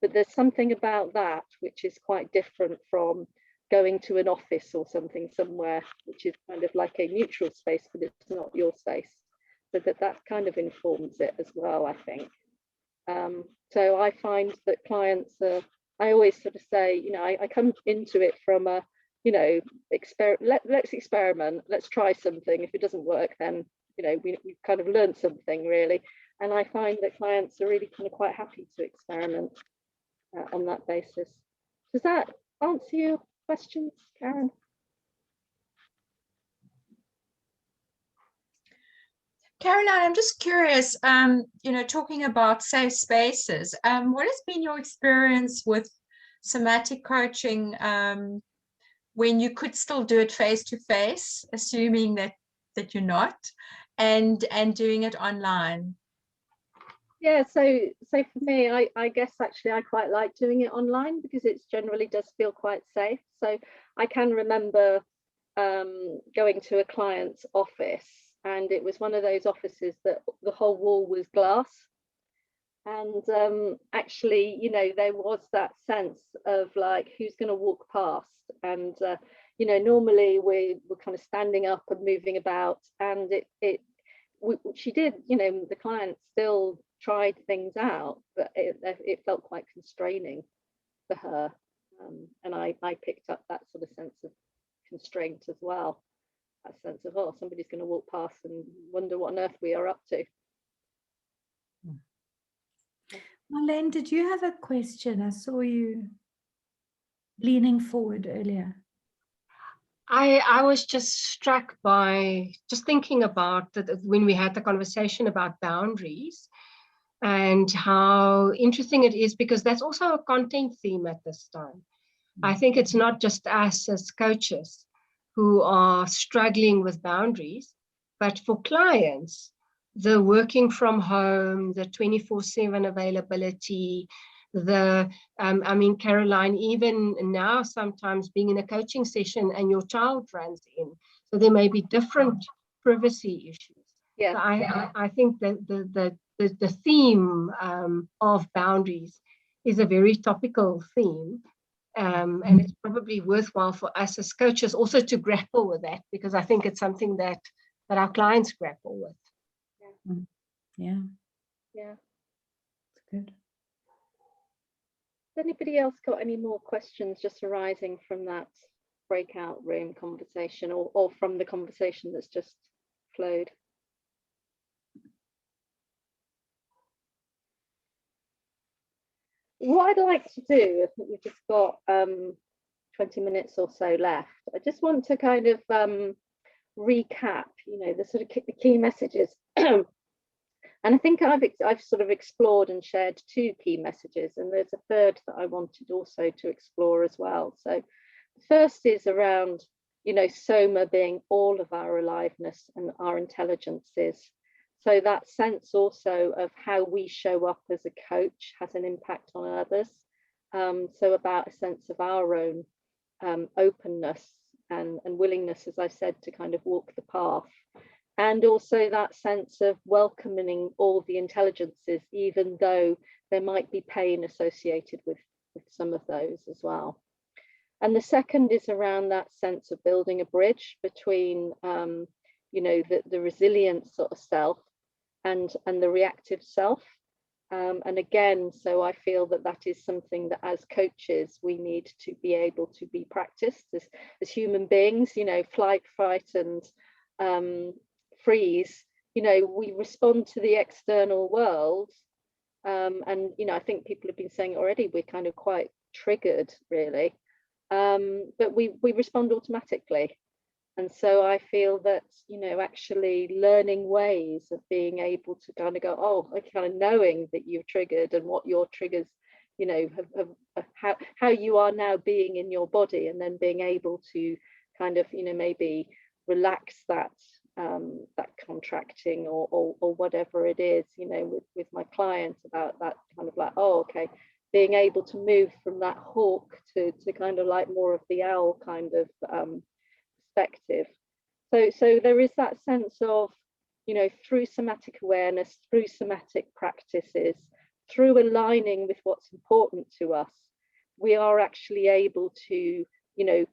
Speaker 1: But there's something about that which is quite different from going to an office or something somewhere, which is kind of like a neutral space, but it's not your space. So that kind of informs it as well, I think. So I find that clients I always sort of say, I come into it from a, let's experiment, let's try something. If it doesn't work, then, we've kind of learned something, really. And I find that clients are really kind of quite happy to experiment on that basis. Does that answer your questions, Karen?
Speaker 3: Caroline, I'm just curious, talking about safe spaces, what has been your experience with somatic coaching when you could still do it face-to-face, assuming that you're not, and doing it online?
Speaker 1: Yeah, so for me, I guess actually I quite like doing it online because it generally does feel quite safe. So I can remember going to a client's office, and it was one of those offices that the whole wall was glass. And actually, you know, there was that sense of like, who's going to walk past? And you know, normally we're kind of standing up and moving about, and she did, you know, the client still tried things out, but it felt quite constraining for her. And I picked up that sort of sense of constraint as well. That sense of, oh, somebody's going to walk past and wonder what on earth we are up to.
Speaker 7: Marlene, did you have a question? I saw you leaning forward earlier.
Speaker 13: I was just struck by just thinking about that when we had the conversation about boundaries and how interesting it is, because that's also a content theme at this time. I think it's not just us as coaches who are struggling with boundaries, but for clients, the working from home, the 24/7 availability, I mean, Caroline, even now, sometimes being in a coaching session and your child runs in, so there may be different privacy issues.
Speaker 1: Yeah.
Speaker 13: So I think that the theme of boundaries is a very topical theme. And it's probably worthwhile for us as coaches also to grapple with that, because I think it's something that our clients grapple with.
Speaker 7: Yeah.
Speaker 1: Yeah.
Speaker 7: That's good.
Speaker 1: Has anybody else got any more questions just arising from that breakout room conversation or from the conversation that's just flowed? What I'd like to do, I think we've just got 20 minutes or so left. I just want to kind of recap, you know, the sort of key messages. And I think I've sort of explored and shared 2 key messages, and there's a third that I wanted also to explore as well. So the first is around, you know, Soma being all of our aliveness and our intelligences. So that sense also of how we show up as a coach has an impact on others. So about a sense of our own openness and willingness, as I said, to kind of walk the path. And also that sense of welcoming all the intelligences, even though there might be pain associated with some of those as well. And the second is around that sense of building a bridge between, you know, the resilient sort of self and the reactive self. And again, so I feel that is something that as coaches, we need to be able to be practiced as human beings, you know, flight, fight, and freeze. You know, we respond to the external world. And, you know, I think people have been saying already, we're kind of quite triggered, really. But we respond automatically. And so I feel that, you know, actually learning ways of being able to kind of go, oh, like kind of knowing that you've triggered and what your triggers, you know, how you are now being in your body, and then being able to kind of, you know, maybe relax that contracting or whatever it is, you know, with my clients about that kind of like, oh, okay, being able to move from that hawk to kind of like more of the owl kind of perspective. So there is that sense of, you know, through somatic awareness, through somatic practices, through aligning with what's important to us, we are actually able to, you know,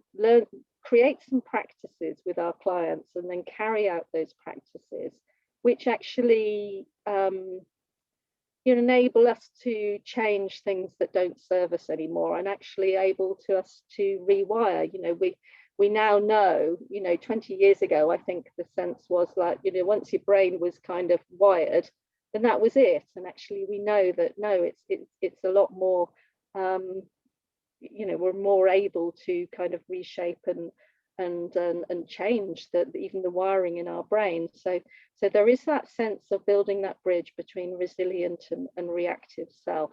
Speaker 1: create some practices with our clients and then carry out those practices, which actually you know, enable us to change things that don't serve us anymore, and actually able to us to rewire. You know, we now know, you know, 20 years ago, I think the sense was like, you know, once your brain was kind of wired, then that was it. And actually we know that no, it's a lot more, you know, we're more able to kind of reshape and change even the wiring in our brain. So there is that sense of building that bridge between resilient and reactive self,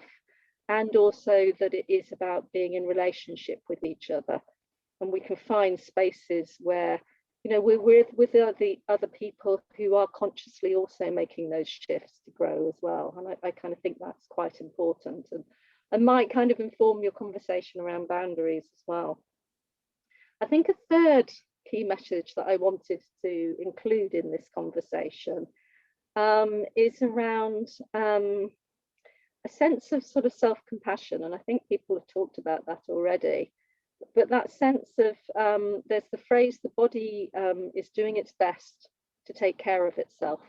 Speaker 1: and also that it is about being in relationship with each other. And we can find spaces where you know, we're with the other people who are consciously also making those shifts to grow as well. And I kind of think that's quite important, and might kind of inform your conversation around boundaries as well. I think a third key message that I wanted to include in this conversation is around a sense of sort of self-compassion. And I think people have talked about that already. But that sense of, there's the phrase, the body is doing its best to take care of itself.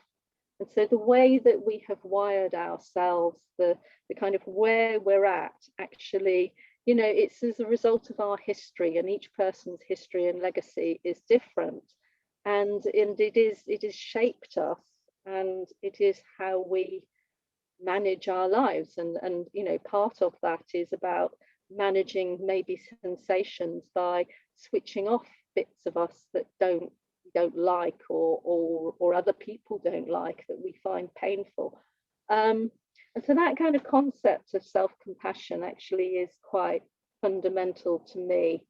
Speaker 1: And so the way that we have wired ourselves, the kind of where we're at, actually, you know, it's as a result of our history, and each person's history and legacy is different. And it is shaped us, and it is how we manage our lives. And you know, part of that is about managing maybe sensations by switching off bits of us that don't like, or other people don't like, that we find painful. And so that kind of concept of self-compassion actually is quite fundamental to me,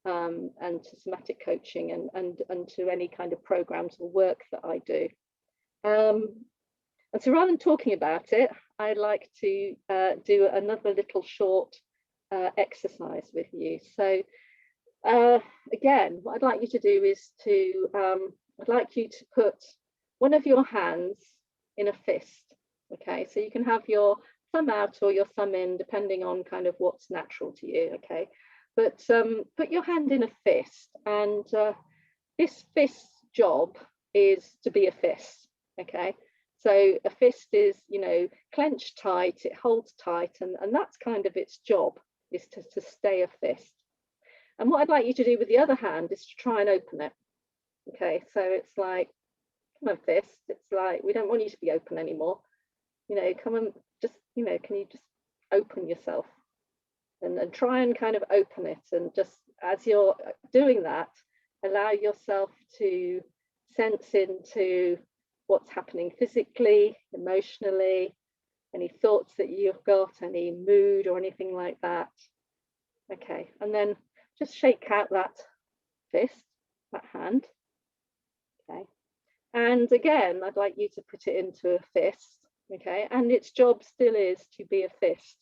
Speaker 1: and to somatic coaching, and to any kind of programs or work that I do. And so rather than talking about it, I'd like to do another little short exercise with you. So again, what I'd like you to do is to, I'd like you to put one of your hands in a fist. Okay, so you can have your thumb out or your thumb in, depending on kind of what's natural to you. Okay, but put your hand in a fist, and this fist's job is to be a fist. Okay, so a fist is, you know, clenched tight, it holds tight, and that's kind of its job, is to stay a fist. And what I'd like you to do with the other hand is to try and open it. Okay, so it's like, come on, fist, it's like, we don't want you to be open anymore. You know, come and just, you know, can you just open yourself, and try and kind of open it, and just as you're doing that, allow yourself to sense into what's happening physically, emotionally, any thoughts that you've got, any mood or anything like that. Okay, and then just shake out that fist, that hand. Okay, and again, I'd like you to put it into a fist. Okay, and its job still is to be a fist.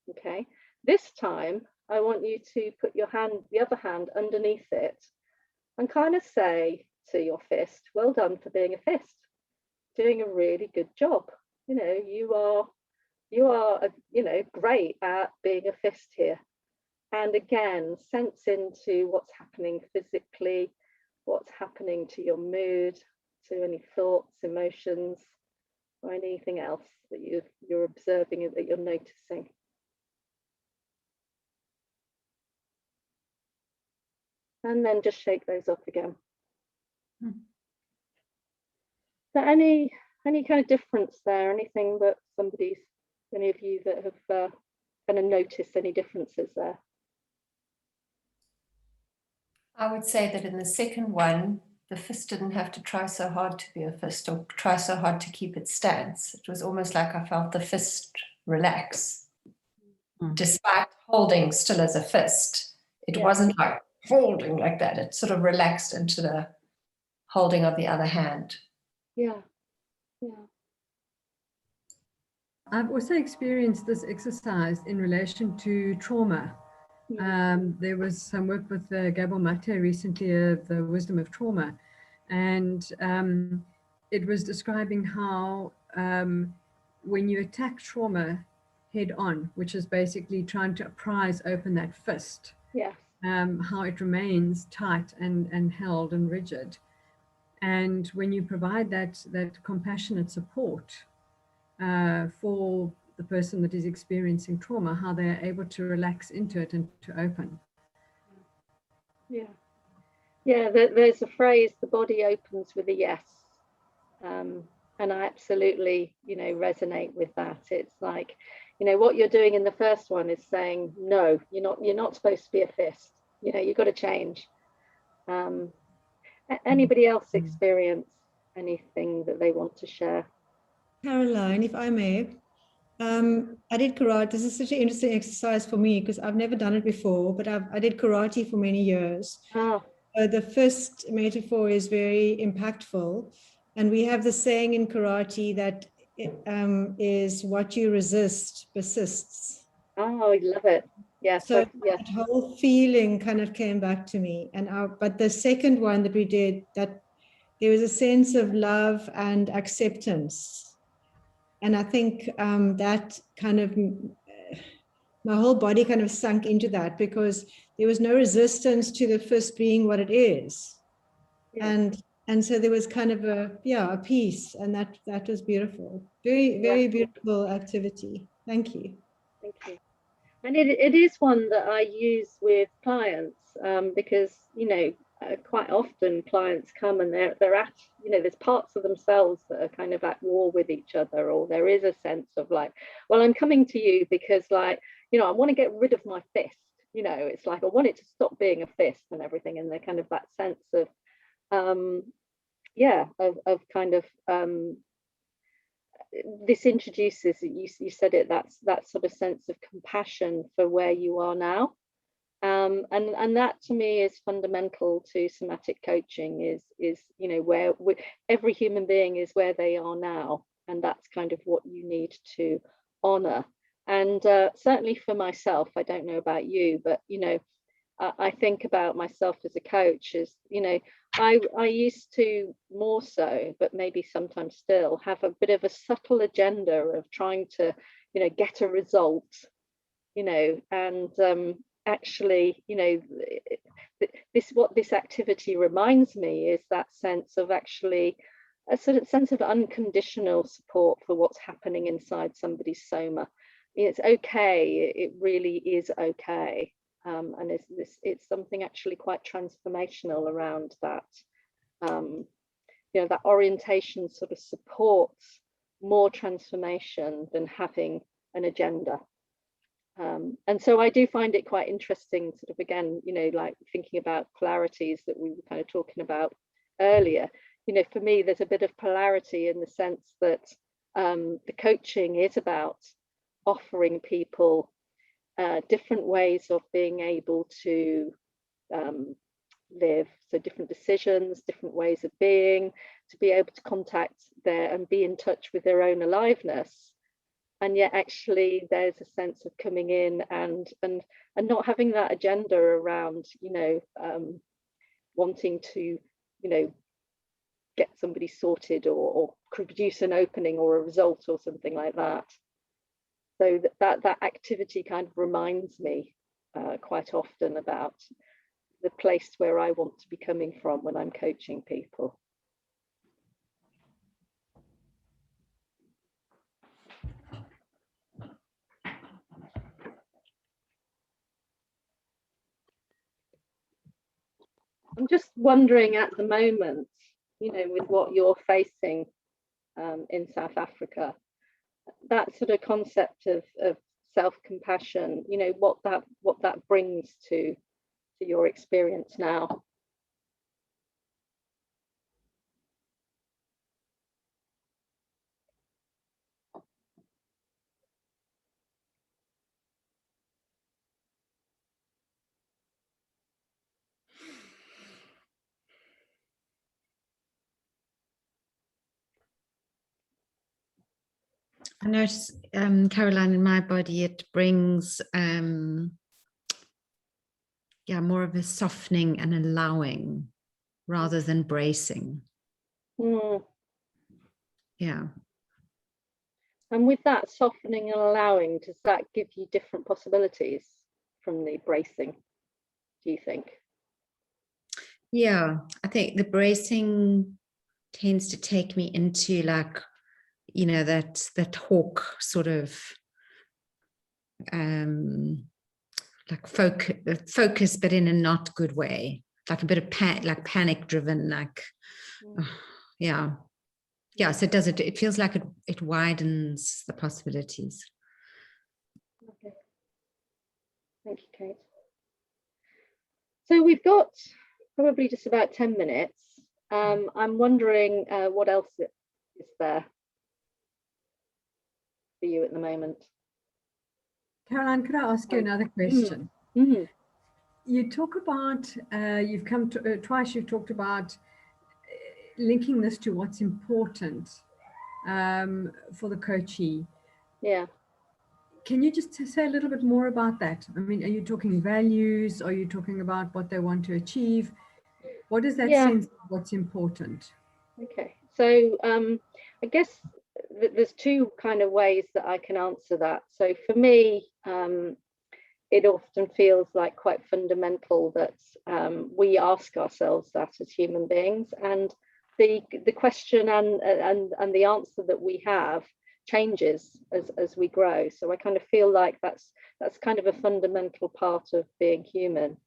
Speaker 1: Okay, this time I want you to put your hand, the other hand, underneath it, and kind of say to your fist, well done for being a fist, doing a really good job. You know, you are you know, great at being a fist here. And again, sense into what's happening physically, what's happening to your mood, to any thoughts, emotions, or anything else that you're observing and that you're noticing. And then just shake those off again. So any kind of difference there? Anything that any of you that have kind of noticed any differences there?
Speaker 6: I would say that in the second one, the fist didn't have to try so hard to be a fist, or try so hard to keep its stance. It was almost like I felt the fist relax, despite holding still as a fist. It wasn't like holding like that. It sort of relaxed into the holding of the other hand.
Speaker 1: Yeah.
Speaker 12: I've also experienced this exercise in relation to trauma. There was some work with Gabor Mate recently, The Wisdom of Trauma, and it was describing how when you attack trauma head on, which is basically trying to prise open that fist, how it remains tight and held and rigid. And when you provide that compassionate support for the person that is experiencing trauma, how they are able to relax into it and to open.
Speaker 1: There's a phrase, the body opens with a yes, and I absolutely, you know, resonate with that. It's like, you know, what you're doing in the first one is saying, no, you're not supposed to be a fist, you know, you've got to change. Anybody else experience anything that they want to share?
Speaker 14: Caroline, if I may, I did karate. This is such an interesting exercise for me because I've never done it before, but I did karate for many years. The first metaphor is very impactful. And we have the saying in karate that is what you resist persists.
Speaker 1: Oh, I love it. Yeah.
Speaker 14: So
Speaker 1: yeah.
Speaker 14: that whole feeling kind of came back to me. And but the second one that we did, that there was a sense of love and acceptance. And I think that kind of, my whole body kind of sunk into that, because there was no resistance to the first being what it is. Yeah. And so there was kind of a peace, and that was beautiful. Very, very beautiful activity. Thank you.
Speaker 1: Thank you. And it is one that I use with clients because, you know, quite often clients come and they're at, you know, there's parts of themselves that are kind of at war with each other, or there is a sense of like, well, I'm coming to you because, like, you know, I want to get rid of my fist, you know, it's like I want it to stop being a fist and everything, and they're kind of that sense of kind of this introduces, you said it, that sort of sense of compassion for where you are now, and that to me is fundamental to somatic coaching, is you know, where every human being is where they are now, and that's kind of what you need to honor. And certainly for myself, I don't know about you, but you know, I think about myself as a coach as, you know, I used to more so, but maybe sometimes still, have a bit of a subtle agenda of trying to, you know, get a result, you know, and actually, you know, what this activity reminds me is that sense of actually a sort of sense of unconditional support for what's happening inside somebody's soma. It's okay, it really is okay. And it's something actually quite transformational around that. You know, that orientation sort of supports more transformation than having an agenda. And so I do find it quite interesting, sort of, again, you know, like thinking about polarities that we were kind of talking about earlier. You know, for me, there's a bit of polarity in the sense that the coaching is about offering people different ways of being able to live, so different decisions, different ways of being, to be able to contact and be in touch with their own aliveness. And yet actually there's a sense of coming in and not having that agenda around, you know, wanting to, you know, get somebody sorted or produce an opening or a result or something like that. So that activity kind of reminds me quite often about the place where I want to be coming from when I'm coaching people. I'm just wondering at the moment, you know, with what you're facing in South Africa, that sort of concept of self-compassion, you know, what that brings to your experience now.
Speaker 11: I notice, Caroline, in my body, it brings more of a softening and allowing rather than bracing.
Speaker 1: Mm.
Speaker 11: Yeah.
Speaker 1: And with that softening and allowing, does that give you different possibilities from the bracing, do you think?
Speaker 11: Yeah, I think the bracing tends to take me into, like, you know, that hawk sort of like focus, but in a not good way, like a bit of panic driven, like yeah. So it feels like it widens the possibilities.
Speaker 1: Okay, thank you, Kate. So we've got probably just about 10 minutes. I'm wondering what else is there for you at the moment?
Speaker 12: Caroline, could I ask you another question? you talk about, you've come to, twice you've talked about linking this to what's important for the coachee.
Speaker 1: Yeah.
Speaker 12: Can you just say a little bit more about that? I mean, are you talking values? Are you talking about what they want to achieve? What is that sense of what's important?
Speaker 1: Okay, so I guess there's two kind of ways that I can answer that. So for me, it often feels like quite fundamental that we ask ourselves that as human beings, and the question and the answer that we have changes as we grow. So I kind of feel like that's kind of a fundamental part of being human.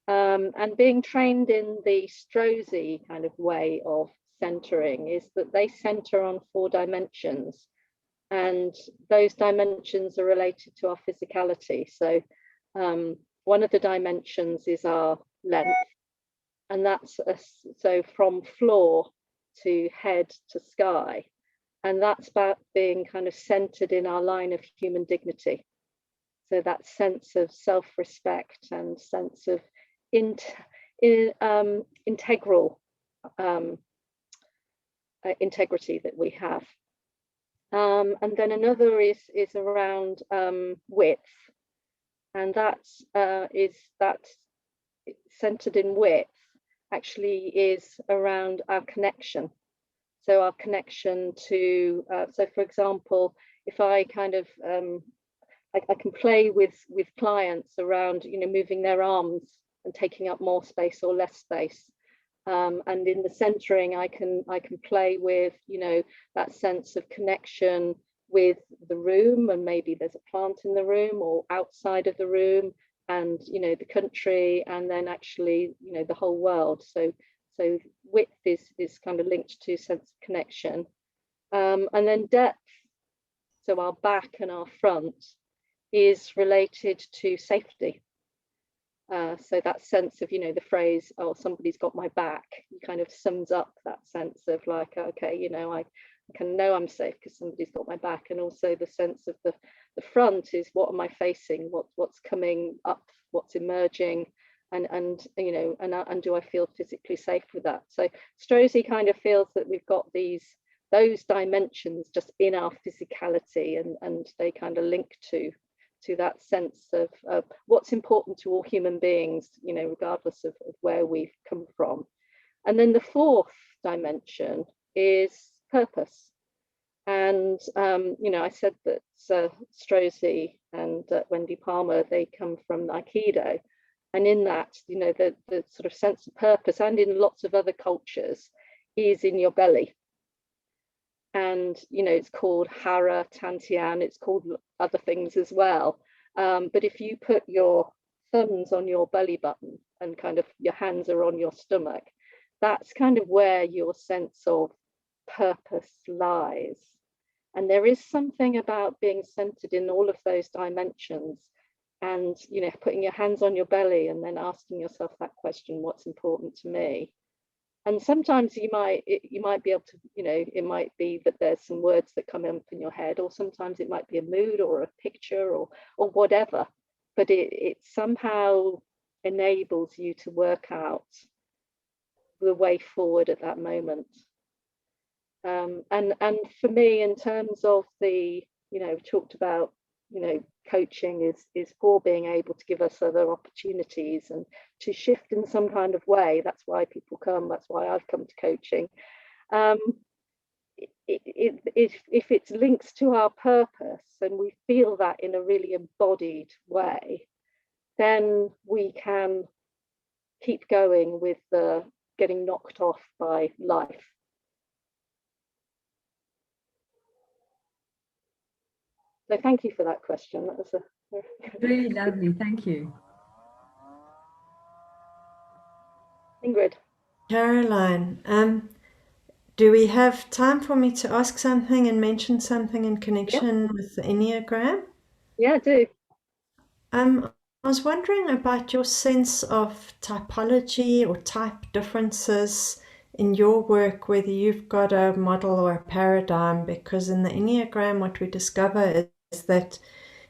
Speaker 1: And being trained in the Strozzi kind of way of centering is that they center on 4 dimensions, and those dimensions are related to our physicality. So one of the dimensions is our length, and that's so from floor to head to sky, and that's about being kind of centered in our line of human dignity. So that sense of self-respect and sense of integral integrity that we have. And then another is around width, and that's centered in width actually is around our connection. So our connection to, so for example, if I kind of, I can play with clients around, you know, moving their arms and taking up more space or less space. And in the centering, I can play with, you know, that sense of connection with the room, and maybe there's a plant in the room or outside of the room, and, you know, the country, and then actually, you know, the whole world. So width is kind of linked to sense of connection. And then depth, so our back and our front, is related to safety. So that sense of, you know, the phrase, oh, somebody's got my back, kind of sums up that sense of like, okay, you know, I can know I'm safe because somebody's got my back. And also the sense of the front is, what am I facing, what's coming up, what's emerging, and you know, and do I feel physically safe with that? So Strozzi kind of feels that we've got those dimensions just in our physicality, and they kind of link to that sense of what's important to all human beings, you know, regardless of where we've come from. And then the 4th dimension is purpose. And, you know, I said that Strozzi and Wendy Palmer, they come from Aikido. And in that, you know, the sort of sense of purpose, and in lots of other cultures, is in your belly. And, you know, it's called Hara, Tantian, it's called other things as well. But if you put your thumbs on your belly button and kind of your hands are on your stomach, that's kind of where your sense of purpose lies. And there is something about being centered in all of those dimensions, and, you know, putting your hands on your belly and then asking yourself that question, what's important to me? And sometimes you might be able to, you know, it might be that there's some words that come up in your head, or sometimes it might be a mood or a picture or whatever, but it somehow enables you to work out the way forward at that moment. And for me, in terms of the, you know, talked about, you know, coaching is for being able to give us other opportunities and to shift in some kind of way. That's why people come, that's why I've come to coaching. If it's linked to our purpose and we feel that in a really embodied way, then we can keep going with the getting knocked off by life. So thank you for that question. That was
Speaker 12: really lovely. Thank you.
Speaker 1: Ingrid.
Speaker 9: Caroline, do we have time for me to ask something and mention something in connection with the Enneagram?
Speaker 1: Yeah, I do.
Speaker 9: I was wondering about your sense of typology or type differences in your work, whether you've got a model or a paradigm, because in the Enneagram, what we discover is that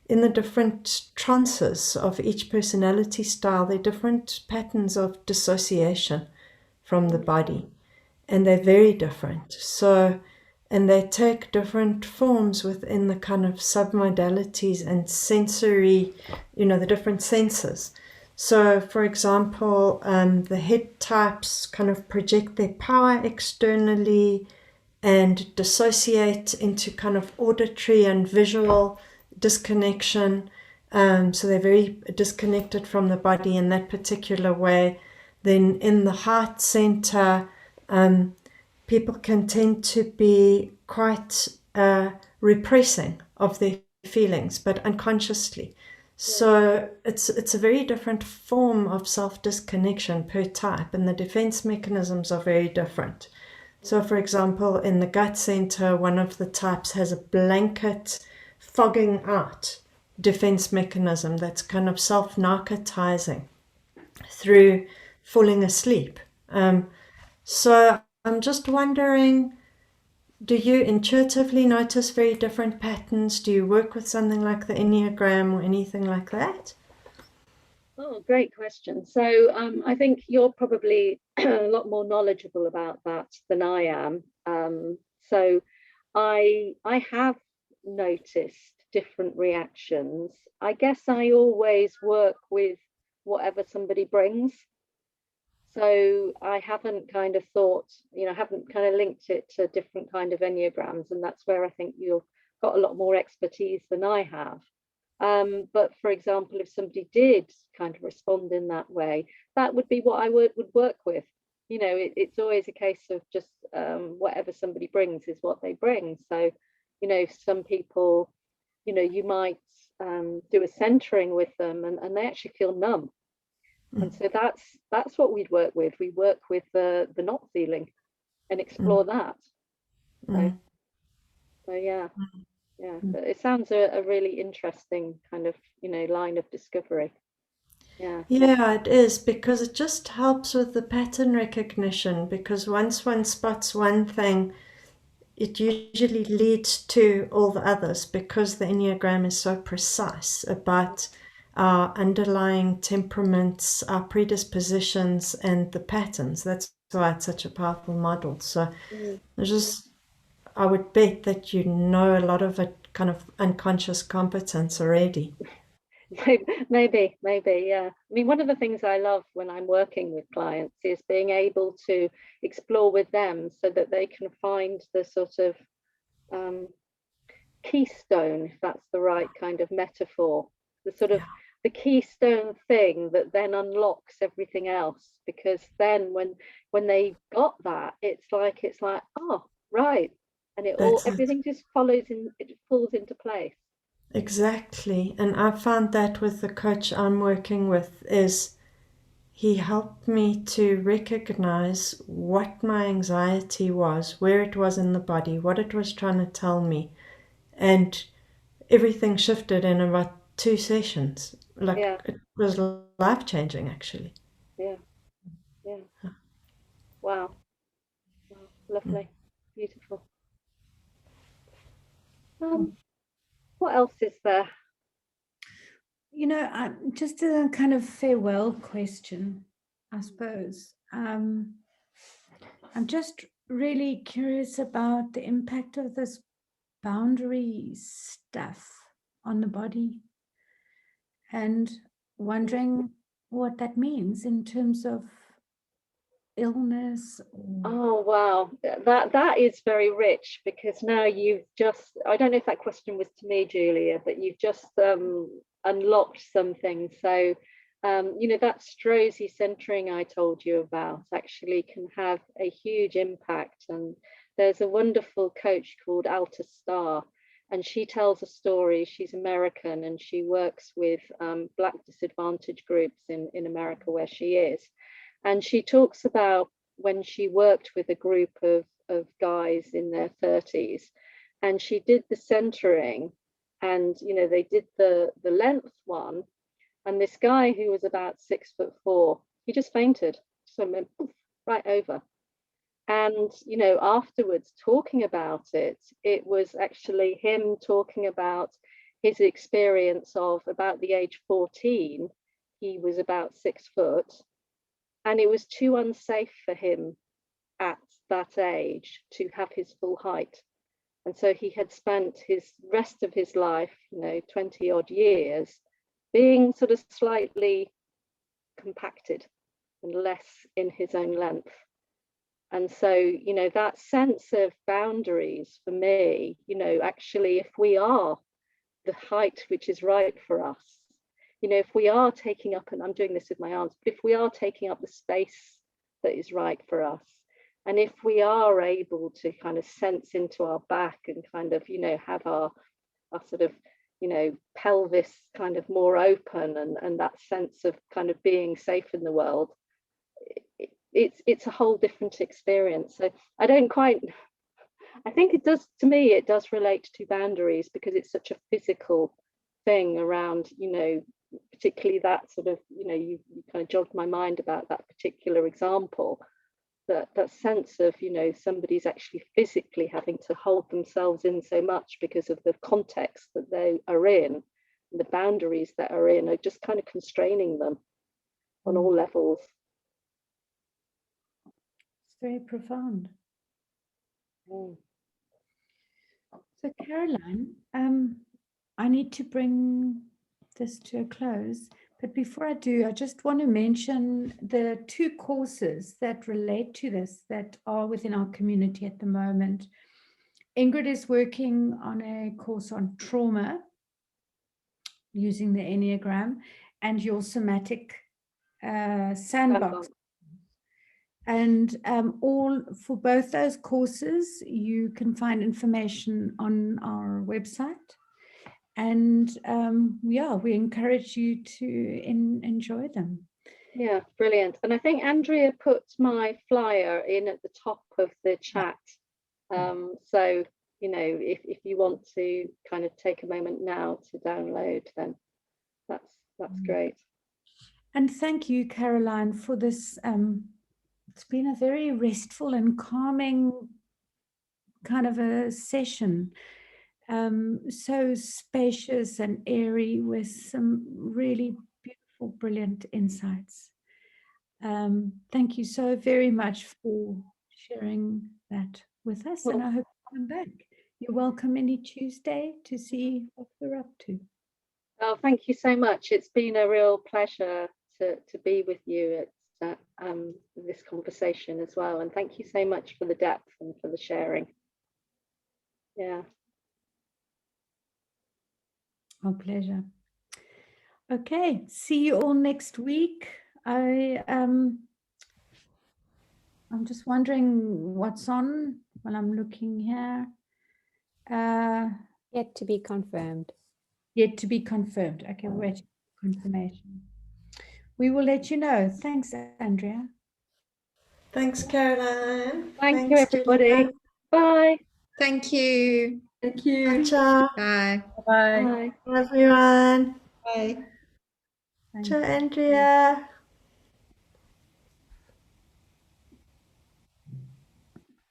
Speaker 9: in the different trances of each personality style, there are different patterns of dissociation from the body, and they're very different. So, and they take different forms within the kind of submodalities and sensory, the different senses. So, for example, the head types kind of project their power externally and dissociate into kind of auditory and visual disconnection. So they're very disconnected from the body in that particular way. Then in the heart center, people can tend to be quite repressing of their feelings, but unconsciously. So it's a very different form of self-disconnection per type, and the defense mechanisms are very different. So, for example, in the gut center, one of the types has a blanket fogging out defense mechanism that's kind of self-narcotizing through falling asleep. So I'm just wondering, do you intuitively notice very different patterns? Do you work with something like the Enneagram or anything like that?
Speaker 1: Oh, great question. So I think you're probably a lot more knowledgeable about that than I am. So I have noticed different reactions. I guess I always work with whatever somebody brings. So I haven't kind of thought, haven't kind of linked it to different kind of Enneagrams. And that's where I think you've got a lot more expertise than I have. But for example, if somebody did kind of respond in that way, that would be what I would work with. It's always a case of just whatever somebody brings is what they bring. So, some people, you might do a centering with them and they actually feel numb. And so that's what we'd work with. We work with the not feeling and explore that. So yeah. Yeah, but it sounds a really interesting kind of, line of discovery. Yeah.
Speaker 9: Yeah, it is, because it just helps with the pattern recognition, because once one spots one thing, it usually leads to all the others, because the Enneagram is so precise about our underlying temperaments, our predispositions, and the patterns. That's why it's such a powerful model. So I would bet that you know a lot of it kind of unconscious competence already.
Speaker 1: Maybe, yeah. I mean, one of the things I love when I'm working with clients is being able to explore with them so that they can find the sort of keystone, if that's the right kind of metaphor, the sort of the keystone thing that then unlocks everything else. Because then when they got that, it's like, oh, right. And everything just falls into place.
Speaker 9: Exactly. And I found that with the coach I'm working with, is he helped me to recognize what my anxiety was, where it was in the body, what it was trying to tell me. And everything shifted in about 2 sessions. It was life-changing, actually.
Speaker 1: Yeah. Wow. Lovely. Beautiful. What else is there?
Speaker 7: Just a kind of farewell question, I suppose. I'm just really curious about the impact of this boundary stuff on the body, and wondering what that means in terms of illness.
Speaker 1: Oh wow, that is very rich, because now you've just, I don't know if that question was to me, Julia, but you've just unlocked something. So that Strozzi centering I told you about actually can have a huge impact. And there's a wonderful coach called Alta Star, and she tells a story. She's American, and she works with Black disadvantaged groups in America where she is. And she talks about when she worked with a group of guys in their 30s, and she did the centering, and they did the length one, and this guy who was about 6'4", he just fainted, so went right over. And afterwards, talking about it, it was actually him talking about his experience of about the age 14, he was about 6 foot, and it was too unsafe for him at that age to have his full height. And so he had spent his rest of his life, 20 odd years, being sort of slightly compacted and less in his own length. And so, that sense of boundaries for me, actually, if we are the height which is right for us, if we are taking up, and I'm doing this with my arms, but if we are taking up the space that is right for us, and if we are able to kind of sense into our back and kind of, have our sort of, pelvis kind of more open, and that sense of kind of being safe in the world, it's a whole different experience. So I think it does, to me, it does relate to boundaries, because it's such a physical thing around, particularly that sort of, you kind of jogged my mind about that particular example, that sense of, somebody's actually physically having to hold themselves in so much because of the context that they are in, and the boundaries that are in are just kind of constraining them on all levels.
Speaker 7: It's very profound.
Speaker 1: Mm.
Speaker 7: So Caroline, I need to bring this to a close. But before I do, I just want to mention the 2 courses that relate to this that are within our community at the moment. Ingrid is working on a course on trauma using the Enneagram, and your Somatic sandbox. And for both those courses, you can find information on our website. And we encourage you to enjoy them.
Speaker 1: Yeah, brilliant. And I think Andrea put my flyer in at the top of the chat. So, if you want to kind of take a moment now to download, then that's great.
Speaker 7: And thank you, Caroline, for this. It's been a very restful and calming kind of a session. So spacious and airy, with some really beautiful, brilliant insights. Thank you so very much for sharing that with us, and I hope you come back. You're welcome any Tuesday to see what we're up to.
Speaker 1: Oh, thank you so much. It's been a real pleasure to be with you at this conversation as well, and thank you so much for the depth and for the sharing. Yeah.
Speaker 7: Our pleasure. Okay, see you all next week. I'm just wondering what's on while I'm looking here.
Speaker 6: Yet to be confirmed.
Speaker 7: Yet to be confirmed. Okay, we're waiting for confirmation. We will let you know. Thanks, Andrea.
Speaker 9: Thanks, Caroline.
Speaker 1: Thank you, everybody.
Speaker 9: Julia.
Speaker 1: Bye.
Speaker 11: Thank you.
Speaker 12: Thank you.
Speaker 9: Ciao.
Speaker 11: Bye.
Speaker 12: Bye.
Speaker 9: Bye, everyone.
Speaker 14: Bye.
Speaker 9: Ciao, Andrea.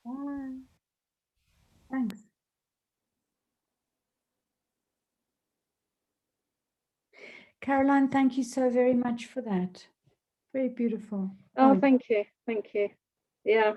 Speaker 7: Bye. Thanks. Caroline, thank you so very much for that. Very beautiful.
Speaker 1: Oh, thank you. Thank you. Yeah.